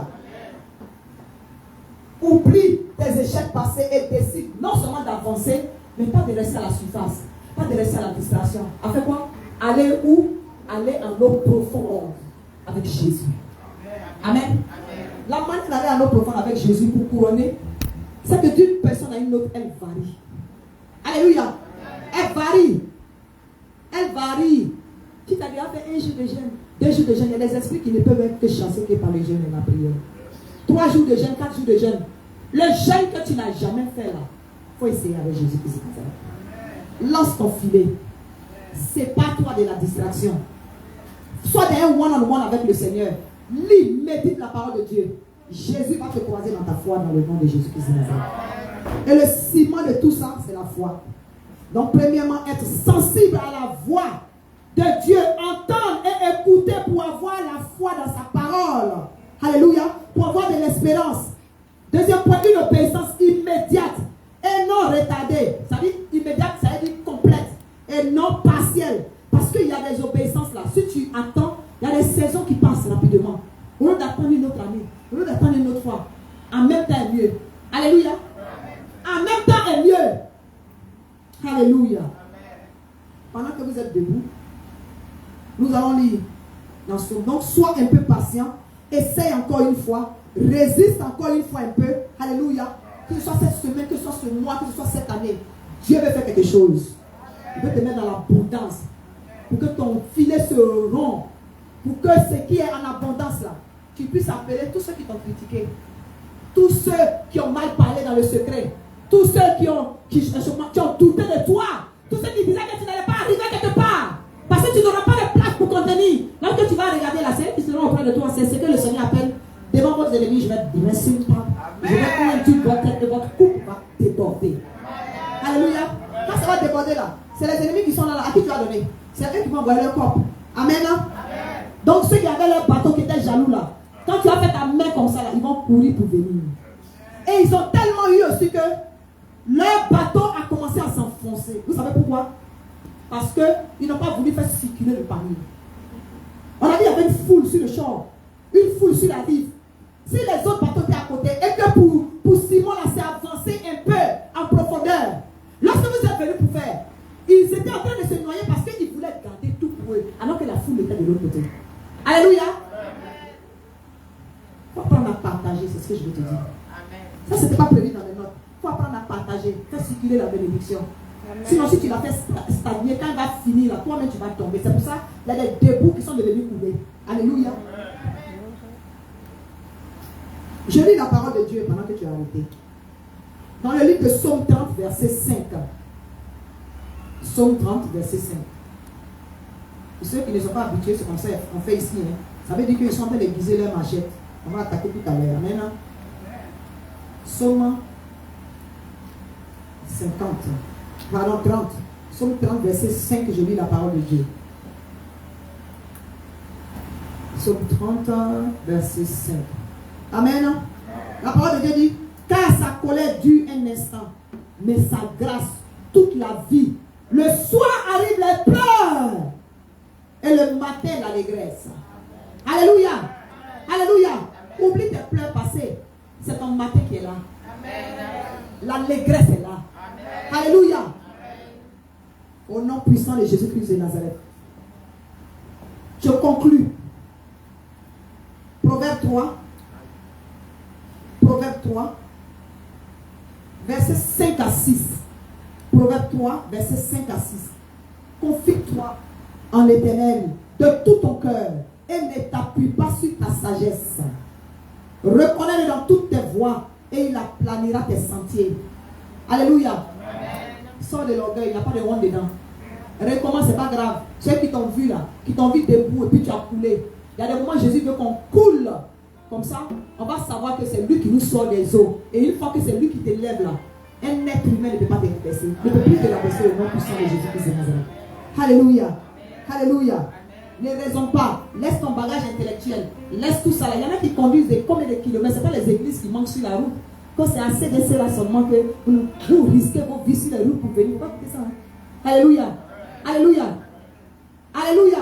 Oublie tes échecs passés et décide non seulement d'avancer, mais pas de rester à la surface, pas de rester à la distraction. A fait quoi? Aller où? Aller en eau profonde avec Jésus. Amen. La manière d'aller en eau profonde avec Jésus pour couronner, c'est que d'une personne à une autre, elle varie. Alléluia. Elle varie. Elle varie. Qui t'a déjà fait un jour de jeûne, 2 jours de jeûne? Il y a des esprits qui ne peuvent être que chassés que par le jeûne et la prière. 3 jours de jeûne, 4 jours de jeûne. Le jeûne que tu n'as jamais fait là, il faut essayer avec Jésus-Christ. Lance ton filet. Sépare-toi de la distraction. Sois dans un one-on-one avec le Seigneur. Lis, médite la parole de Dieu. Jésus va te croiser dans ta foi dans le nom de Jésus-Christ. Et le ciment de tout ça, c'est la foi. Donc, premièrement, être sensible à la voix de Dieu. Entendre et écouter pour avoir la foi dans sa parole. Alléluia. Pour avoir de l'espérance. Deuxième point, une obéissance immédiate et non retardée. Ça dit immédiate, ça veut dire complète et non partielle. Parce qu'il y a des obéissances là. Si tu attends, il y a des saisons qui passent rapidement. Au lieu d'attendre une autre année, au lieu d'attendre une autre fois, en même temps est mieux. Alléluia. En même temps est mieux. Alléluia. Pendant que vous êtes debout, nous allons lire dans ce. Donc, sois un peu patient. Essaye encore une fois. Résiste encore une fois un peu. Alléluia. Que ce soit cette semaine, que ce soit ce mois, que ce soit cette année. Dieu veut faire quelque chose. Il veut te mettre dans l'abondance. Pour que ton filet se rompt. Pour que ce qui est en abondance là, tu puisses appeler tous ceux qui t'ont critiqué. Tous ceux qui ont mal parlé dans le secret. Tous ceux qui ont douté de toi. Tous ceux qui disaient que tu n'allais pas arriver quelque part. Parce que tu n'auras pas de place pour contenir. Lorsque tu vas regarder la scène qui seront auprès de toi, c'est ce que le Seigneur appelle des ennemis, je vais dresser une table. Je vais conduire votre tête et votre coupe va déborder. Alléluia. Quand ça va déborder là, c'est les ennemis qui sont là, à qui tu as donné. C'est eux qui vont envoyer leur corps. Amen. Donc ceux qui avaient leur bateau qui étaient jaloux là, quand tu as fait ta main comme ça là, ils vont courir pour venir. Et ils ont tellement eu aussi que leur bateau a commencé à s'enfoncer. Vous savez pourquoi? Parce qu'ils n'ont pas voulu faire circuler le panier. On a dit qu'il y avait une foule sur le shore, une foule sur la rive. Si les autres bateaux étaient à côté, et que pour Simon là, c'est avancé un peu en profondeur. Lorsque vous êtes venus pour faire, ils étaient en train de se noyer parce qu'ils voulaient garder tout pour eux, alors que la foule était de l'autre côté. Alléluia. Il faut apprendre à partager, c'est ce que je veux te dire. Amen. Ça, ce n'était pas prévu dans les notes. Il faut apprendre à partager, faire circuler la bénédiction. Amen. Sinon, si tu la fais stagner, quand elle va finir, là, toi-même tu vas tomber. C'est pour ça qu'il y a des débouts qui sont devenus coulés. Alléluia. Je lis la parole de Dieu pendant que tu as arrêté. Dans le livre de Psaume 30, verset 5. Psaume 30, verset 5. Pour ceux qui ne sont pas habitués, c'est comme ça qu'on fait ici. Hein. Ça veut dire qu'ils sont en train d'aiguiser leur machette. On va attaquer tout à l'heure. Amen. Psaume 50. Pardon, 30. Psaume 30, verset 5, je lis la parole de Dieu. Psaume 30, verset 5. Amen. La parole de Dieu dit, car sa colère dure un instant, mais sa grâce toute la vie. Le soir arrive les pleurs et le matin l'allégresse. Alléluia. Alléluia. Oublie tes pleurs passées. C'est ton matin qui est là. L'allégresse est là. Amen. Alléluia. Amen. Au nom puissant de Jésus-Christ de Nazareth. Je conclus. Proverbe 3. Proverbe 3. Verset 5 à 6. Proverbe 3, verset 5 à 6. Confie-toi en l'Éternel de tout ton cœur et ne t'appuie pas sur ta sagesse. Reconnais-le dans toutes tes voies et il aplanira tes sentiers. Alléluia. Amen. Sors de l'orgueil, il n'y a pas de honte dedans. Recommence, c'est pas grave. Ceux qui t'ont vu là, qui t'ont vu debout et puis tu as coulé. Il y a des moments Jésus veut qu'on coule. Comme ça, on va savoir que c'est lui qui nous sort des eaux. Et une fois que c'est lui qui te lève là, un être humain ne peut pas te baisser. Ne peut plus te la baisser au nom puissant de Jésus-Christ de Nazareth. Alléluia. Alléluia. Ne raisonne pas. Laisse ton bagage intellectuel. Laisse tout ça là. Il y en a qui conduisent des combien de kilomètres. Ce n'est pas les églises qui manquent sur la route. Quand c'est assez de cela seulement que vous risquez vos vies sur la route pour venir. Pas ça. Alléluia. Alléluia. Alléluia.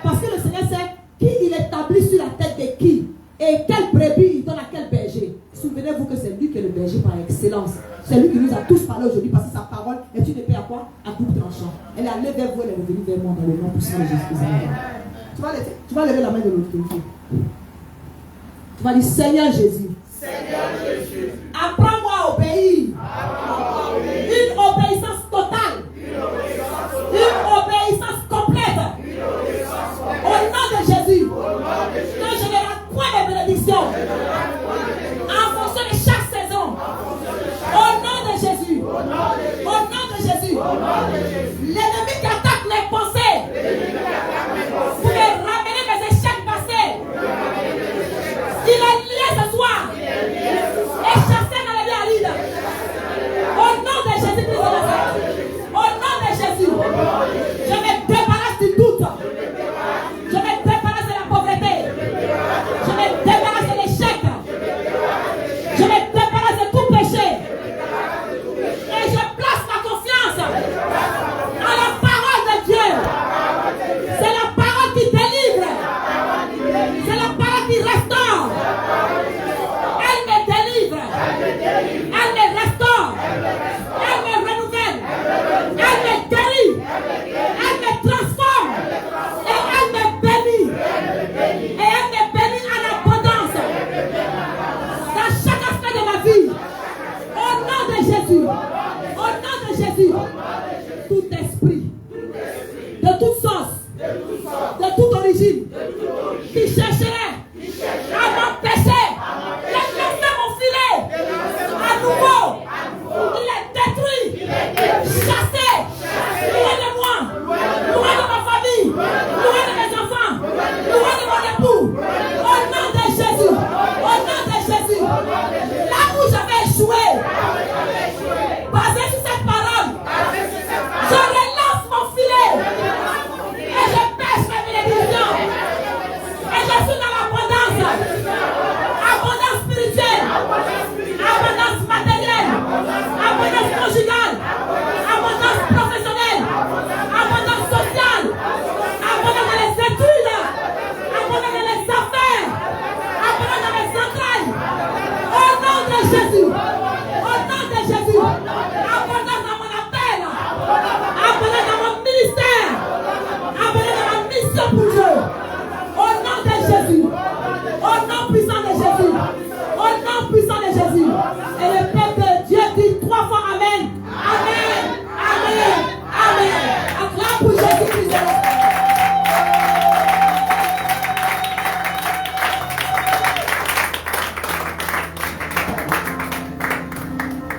Parce que le Seigneur sait qui il établit sur la tête de qui. Et quelle brebis il donne à quel berger. Souvenez-vous que c'est lui qui est le berger par excellence. C'est lui qui nous a tous parlé aujourd'hui parce que sa parole est une épée à quoi? À double tranchant. Elle est allée vers vous, elle est revenue vers moi dans le nom puissant de Jésus-Christ. Tu vas lever la main de l'autre côté. Tu vas dire Seigneur Jésus. Seigneur Jésus. Apprends-moi à obéir. Une obéissance totale. Une obéissance complète. Au nom de Jésus. Que je ne rate point les bénédictions. En fonction de chaque saison. Au nom de Jésus. Au nom de Jésus. L'ennemi qui attaque mes pensées. Pour les ramener mes échecs passés. Il est lié ce soir. Et chassé dans les vies arides. Au nom de Jésus-Christ de Nazareth. Au nom de Jésus. Je me débarrasse du doute. Je me débarrasse de la pauvreté. Je me débarrasse de l'échec.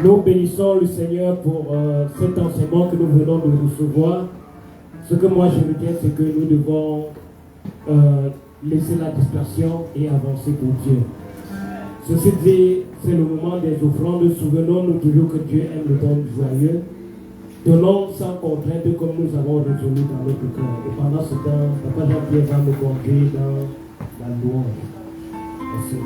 Nous bénissons le Seigneur pour cet enseignement que nous venons de recevoir. Ce que moi je retiens, c'est que nous devons laisser la dispersion et avancer pour Dieu. Ceci dit, c'est le moment des offrandes. Souvenons-nous toujours que Dieu aime le don joyeux. Donnons sans contrainte comme nous avons résolu dans notre cœur. Et pendant ce temps, Papa Jean-Pierre va nous conduire dans la louange. Merci.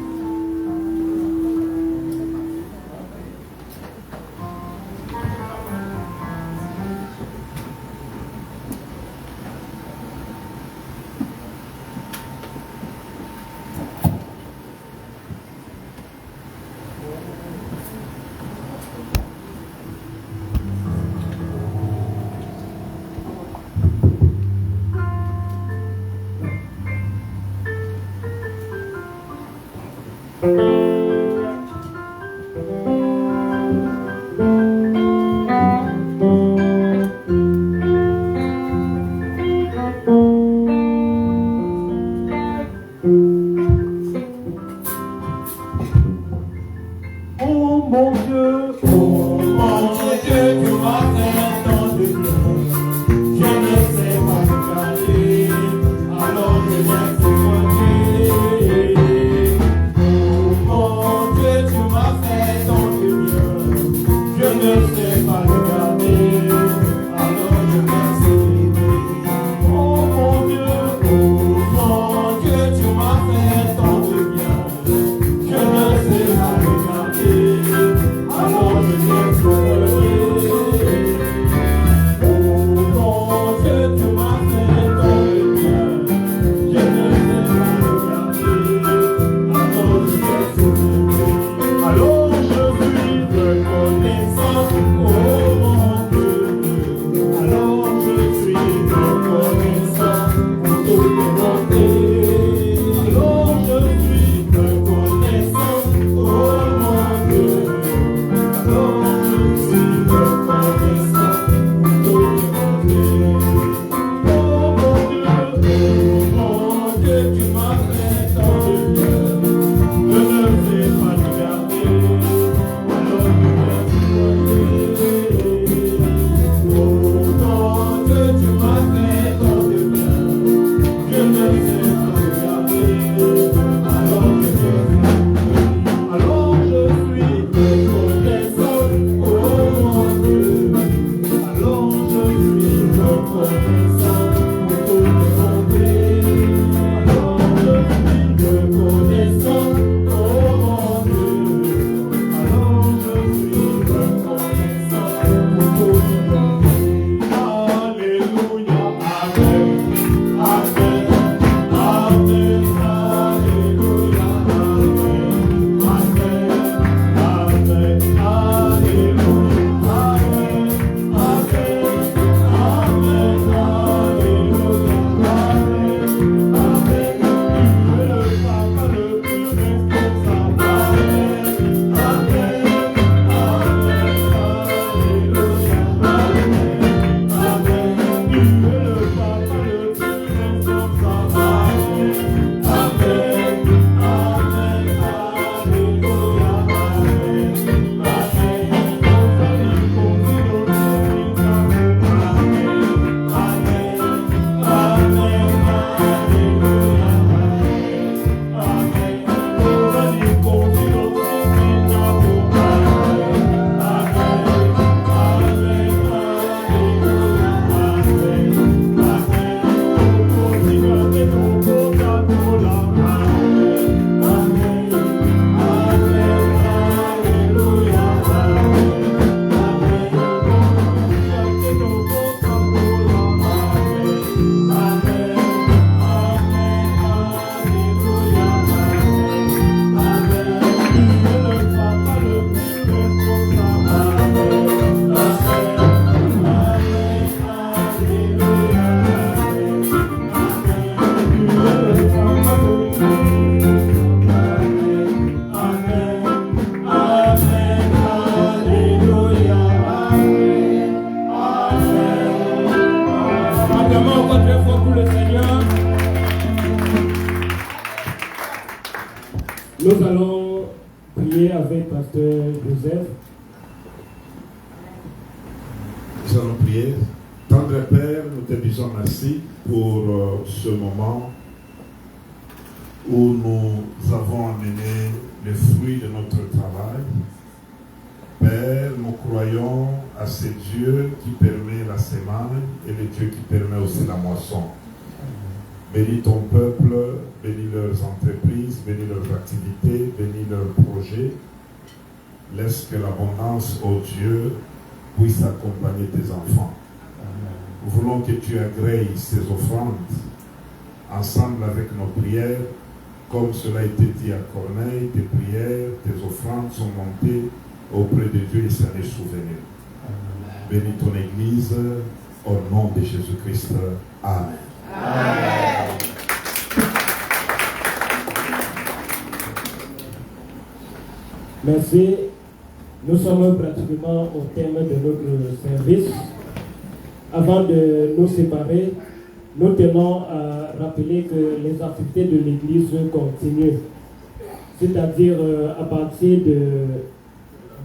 Nous allons prier avec Pasteur Joseph Nous allons prier. Tendre Père, nous te disons merci pour ce moment où nous avons amené les fruits de notre travail. Père, nous croyons à ce Dieu qui permet la semaine et le Dieu qui permet aussi la moisson. Bénis ton peuple, bénis leurs entreprises, bénis leurs activités, bénis leurs projets. Laisse que l'abondance, ô Dieu, puisse accompagner tes enfants. Nous voulons que tu agrées ces offrandes ensemble avec nos prières, comme cela a été dit à Corneille, tes prières, tes offrandes sont montées auprès de Dieu et s'en est souvenu. Bénis ton Église au nom de Jésus-Christ. Amen. Amen. Merci. Nous sommes pratiquement au terme de notre service. Avant de nous séparer, nous tenons à rappeler que les activités de l'Église continuent. C'est-à-dire à partir de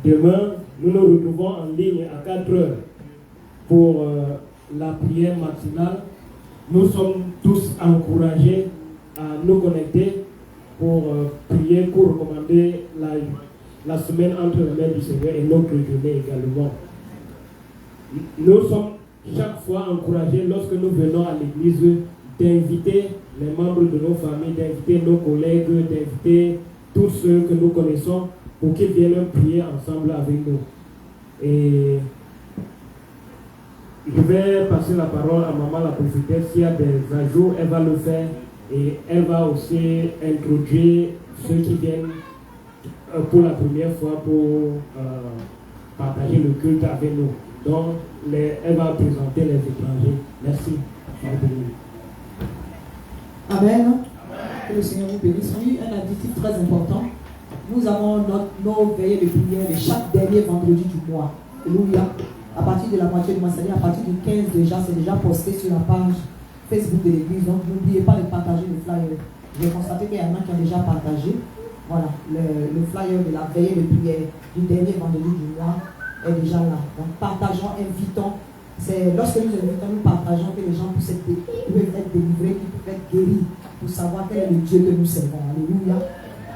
demain, nous nous retrouvons en ligne à 4 heures pour la prière matinale. Nous sommes tous encouragés à nous connecter pour prier, pour recommander la semaine entre les mains du Seigneur et notre journée également. Nous sommes chaque fois encouragés lorsque nous venons à l'église d'inviter les membres de nos familles, d'inviter nos collègues, d'inviter tous ceux que nous connaissons pour qu'ils viennent prier ensemble avec nous. Et je vais passer la parole à maman la prophétesse. S'il y a des ajouts, elle va le faire et elle va aussi introduire ceux qui viennent pour la première fois pour partager le culte avec nous. Donc, elle va présenter les étrangers. Merci. Amen. Que le Seigneur vous bénisse. Oui, un additif très important. Nous avons nos veillées de prière de chaque dernier vendredi du mois. Alléluia. À partir de la moitié du mois, c'est-à-dire à partir du 15 déjà, c'est déjà posté sur la page Facebook de l'église. Donc, n'oubliez pas de partager le flyer. J'ai constaté qu'il y en a qui ont déjà partagé. Voilà, le flyer de la veillée de prière du dernier vendredi du mois est déjà là. Donc partageons, invitons. C'est lorsque nous invitons, nous partageons que les gens peuvent être délivrés, qu'ils peuvent être guéris pour savoir quel est le Dieu que nous servons. Alléluia.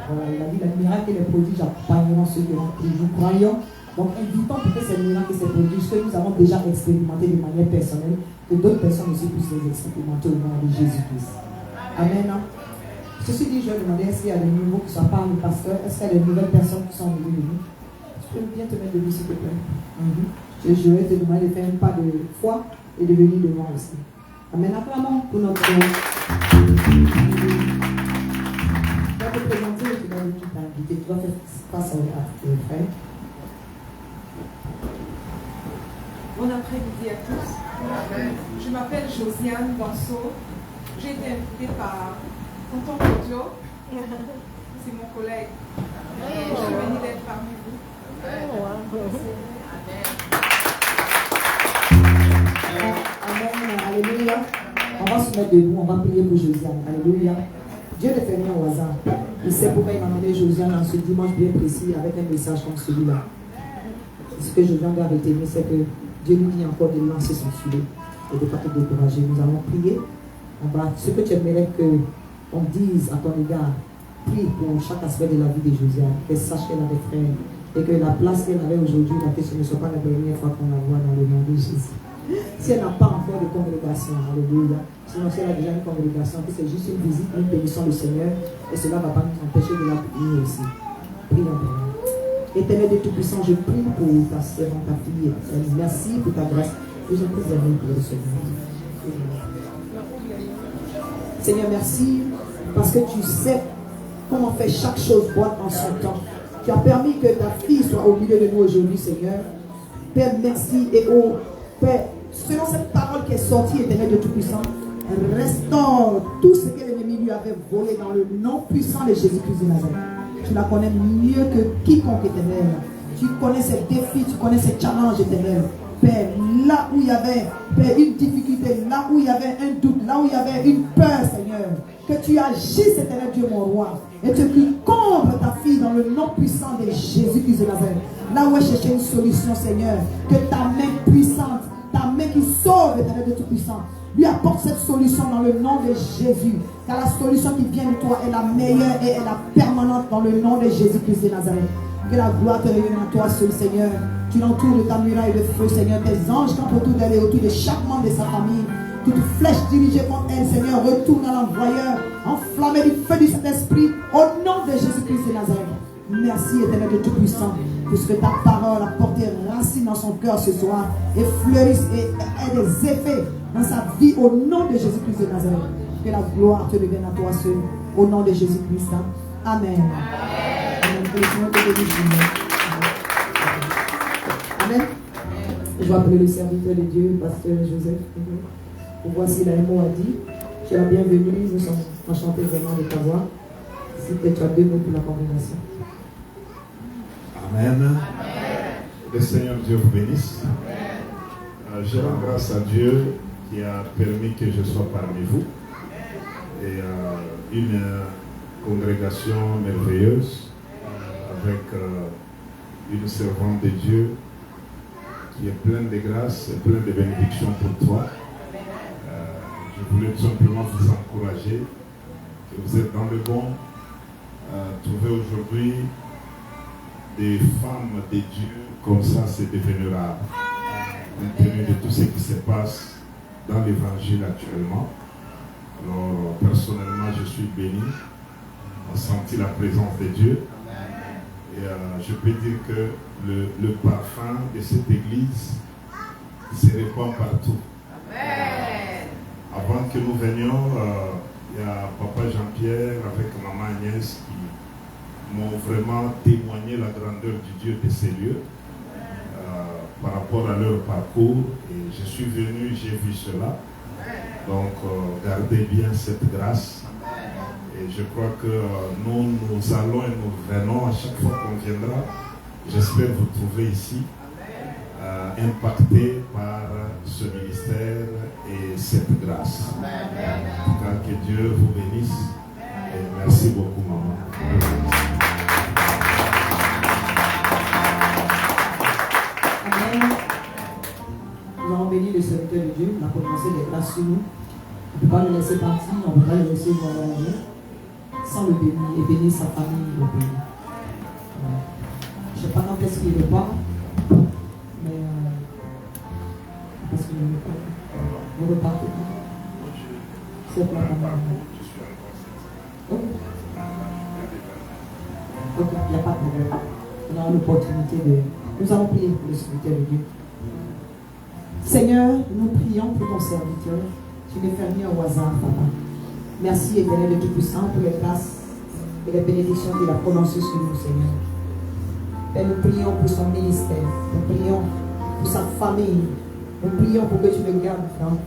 Voilà, il a dit les miracles et les prodiges accompagneront ceux qui nous croyons. Donc invitons pour que ces miracles et ces prodiges que nous avons déjà expérimentés de manière personnelle, que d'autres personnes aussi puissent les expérimenter au nom de Jésus-Christ. Amen. Ceci dit, je vais demander est-ce qu'il y a des nouveaux qui sont pas le pasteur, est-ce qu'il y a des nouvelles personnes qui sont venues de nous? Tu peux bien te mettre debout s'il te plaît. Je vais te demander de faire un pas de foi et de venir devant aussi. Amen. Acclamons pour notre Dieu. Tu vas te présenter et tu vas venir t'inviter. Tu vas faire face à tes frères. Bon après-midi à tous. Je m'appelle Josiane Danso. J'ai été invitée par Tonton Kojo. C'est mon collègue. Je suis venue d'être parmi vous. Amen. Alléluia. On va se mettre debout, on va prier pour Josiane. Alléluia. Dieu ne fait rien au hasard. Il sait pourquoi il m'a demandé Josiane en ce dimanche bien précis avec un message comme celui-là. Ce que Josiane doit retenir, c'est que Dieu nous dit encore de lancer son filet et de ne pas te décourager. Nous allons prier. Ce que tu aimerais qu'on dise à ton égard, prie pour chaque aspect de la vie de Josiane, qu'elle sache qu'elle a des frères et que la place qu'elle avait aujourd'hui, que ce ne soit pas la première fois qu'on la voit dans le nom de Jésus. Si elle n'a pas encore de congrégation, alléluia, sinon si elle a déjà une congrégation, que c'est juste une visite, nous bénissons le Seigneur et cela ne va pas nous empêcher de la prier aussi. Prions pour nous. Éternel de Tout-Puissant, je prie pour ta sœur, ta fille. Merci pour ta grâce. Je vous prie pour le Seigneur. Seigneur, merci parce que tu sais comment faire chaque chose bonne en son temps. Tu as permis que ta fille soit au milieu de nous aujourd'hui, Seigneur. Père, merci. Et oh, Père, selon cette parole qui est sortie, Éternel de Tout-Puissant, restaure tout ce que l'ennemi lui avait volé dans le nom puissant de Jésus-Christ de Nazareth. Tu la connais mieux que quiconque, Éternel. Tu connais ses défis, tu connais ses challenges, Éternel. Père, là où il y avait une difficulté, là où il y avait un doute, là où il y avait une peur, Seigneur, que tu agisses, Éternel Dieu, mon roi, et que tu combles ta fille dans le nom puissant de Jésus-Christ de Nazareth. Là où elle cherchait une solution, Seigneur, que ta main puissante sauve, Éternel de Tout-Puissant. Lui apporte cette solution dans le nom de Jésus. Car la solution qui vient de toi est la meilleure et est la permanente dans le nom de Jésus-Christ de Nazareth. Que la gloire te revienne à toi seul, Seigneur. Tu l'entoures de ta muraille de feu, Seigneur. Tes anges campent autour d'elle et autour de chaque membre de sa famille. Toute flèche dirigée contre elle, Seigneur, retourne à l'envoyeur, enflammé du feu du Saint-Esprit, au nom de Jésus-Christ de Nazareth. Merci, Éternel de Tout-Puissant, puisque ta parole a porté racine dans son cœur ce soir et fleurisse et ait des effets dans sa vie au nom de Jésus-Christ de Nazareth. Que la gloire te revienne à toi seul, au nom de Jésus-Christ. Amen. Amen. Que le Seigneur te bénisse. Amen. Je vais appeler le serviteur de Dieu, pasteur Joseph. Voici la mot a dit, tu es la bienvenue, nous sommes enchantés vraiment de t'avoir. Si peut-être tu as 2 mots pour la congrégation. Amen. Le Seigneur Dieu vous bénisse. Je rends grâce à Dieu qui a permis que je sois parmi vous. Et une congrégation merveilleuse avec une servante de Dieu qui est pleine de grâce et pleine de bénédictions pour toi. Je voulais tout simplement vous encourager que vous êtes dans le bon. Trouver aujourd'hui des femmes de Dieu comme ça, c'est devenu rare. Compte tenu de tout ce qui se passe dans l'évangile actuellement. Alors, personnellement, je suis béni. On a senti la présence de Dieu. Et je peux dire que le parfum de cette église se répand partout. Amen. Avant que nous venions, il y a Papa Jean-Pierre avec Maman Agnès qui m'ont vraiment témoigné la grandeur du Dieu de ces lieux par rapport à leur parcours. Et je suis venu, j'ai vu cela. Donc, gardez bien cette grâce. Et je crois que nous allons et nous venons à chaque fois qu'on viendra. J'espère vous trouver ici, impacté par ce ministère et cette grâce. En tout cas, que Dieu vous bénisse. Et merci beaucoup, maman. Amen. Nous avons béni le serviteur de Dieu, on a commencé les grâces sur nous. On ne peut pas le laisser partir, on ne peut pas le laisser voyager sans le bénir et bénir sa famille, le bénir. Je ne sais pas quand est-ce qu'il est pas, mais parce qu'il ne veut pas. Vous repartez pas. C'est pas la maman. Ok, il n'y a pas de problème. On a l'opportunité de. Nous allons prier pour le serviteur de Dieu. Seigneur, nous prions pour ton serviteur. Tu ne fais rien au hasard, Papa. Merci, Éternel de Tout-Puissant, pour les grâces et les bénédictions qu'il a prononcées sur nous, Seigneur. Père, nous prions pour son ministère. Nous prions pour sa famille. Nous prions pour que tu le gardes dans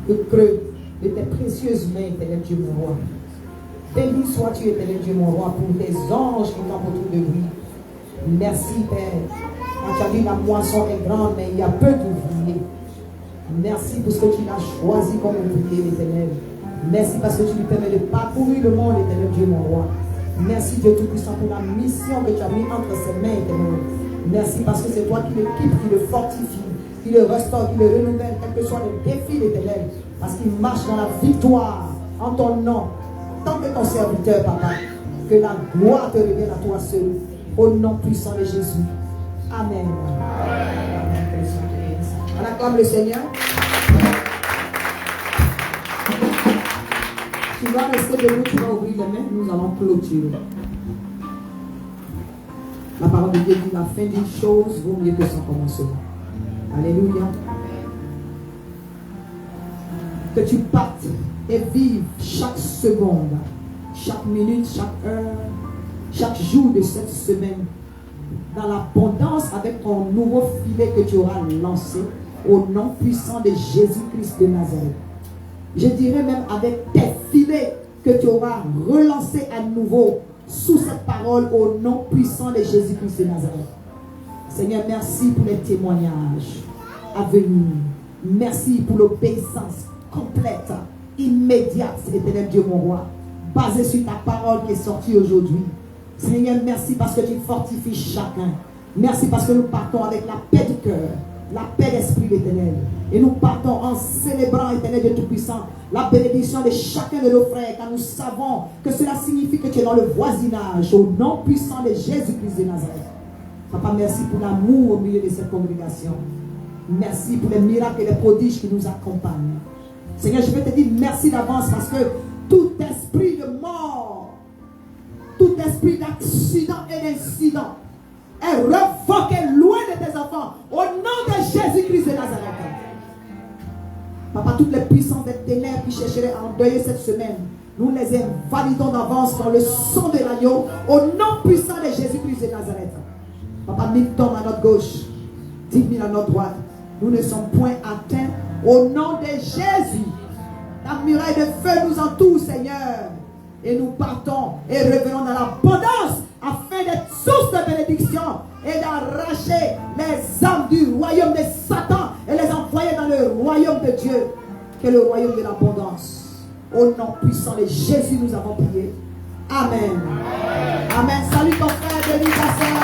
le creux de tes précieuses mains, Éternel Dieu, mon roi. Béni sois-tu, Éternel Dieu, mon roi, pour tes anges qui campent autour de lui. Merci, Père. Quand tu as dit la moisson est grande, mais il y a peu d'ouvriers. Merci pour ce que tu l'as choisi comme ouvrier, l'Éternel. Merci parce que tu lui permets de parcourir le monde, Éternel Dieu, mon roi. Merci, Dieu Tout-Puissant, pour la mission que tu as mis entre ses mains, Éternel. Merci parce que c'est toi qui l'équipe, qui le fortifie, qui le restaure, qui le renouvelle, quel que soit le défi, l'Éternel. Parce qu'il marche dans la victoire en ton nom. Tant que ton serviteur, Papa, que la gloire te revienne à toi seul, au nom puissant de Jésus. Amen. On acclame le Seigneur. Tu vas rester debout, tu vas ouvrir les mains, nous allons clôturer. La parole de Dieu dit la fin d'une chose vaut mieux que son commencement. Alléluia. Que tu partes et vives chaque seconde, chaque minute, chaque heure, chaque jour de cette semaine dans l'abondance avec ton nouveau filet que tu auras lancé au nom puissant de Jésus-Christ de Nazareth. Je dirais même avec tes filets que tu auras relancé à nouveau sous cette parole au nom puissant de Jésus-Christ de Nazareth. Seigneur, merci pour les témoignages à venir. Merci pour l'obéissance complète, immédiate, Éternel Dieu mon roi, basée sur ta parole qui est sortie aujourd'hui. Seigneur, merci parce que tu fortifies chacun. Merci parce que nous partons avec la paix du cœur, la paix d'esprit l'Éternel. Et nous partons en célébrant, Éternel de Tout-Puissant, la bénédiction de chacun de nos frères, car nous savons que cela signifie que tu es dans le voisinage, au nom puissant de Jésus-Christ de Nazareth. Papa, merci pour l'amour au milieu de cette congrégation. Merci pour les miracles et les prodiges qui nous accompagnent. Seigneur, je veux te dire merci d'avance parce que tout esprit de mort, tout esprit d'accident et d'incident est revoqué loin de tes enfants au nom de Jésus-Christ de Nazareth. Papa, toutes les puissances des ténèbres qui chercheraient à endeuiller cette semaine, nous les invalidons d'avance dans le sang de l'agneau au nom puissant de Jésus-Christ de Nazareth. Papa, 1000 tombent à notre gauche, 10 000 à notre droite. Nous ne sommes point atteints au nom de Jésus. La muraille de feu nous entoure, Seigneur. Et nous partons et revenons dans l'abondance afin d'être source de bénédiction et d'arracher les âmes du royaume de Satan et les envoyer dans le royaume de Dieu, qui est le royaume de l'abondance. Au nom puissant de Jésus, nous avons prié. Amen. Amen. Salut ton frère, bénis ta sœur.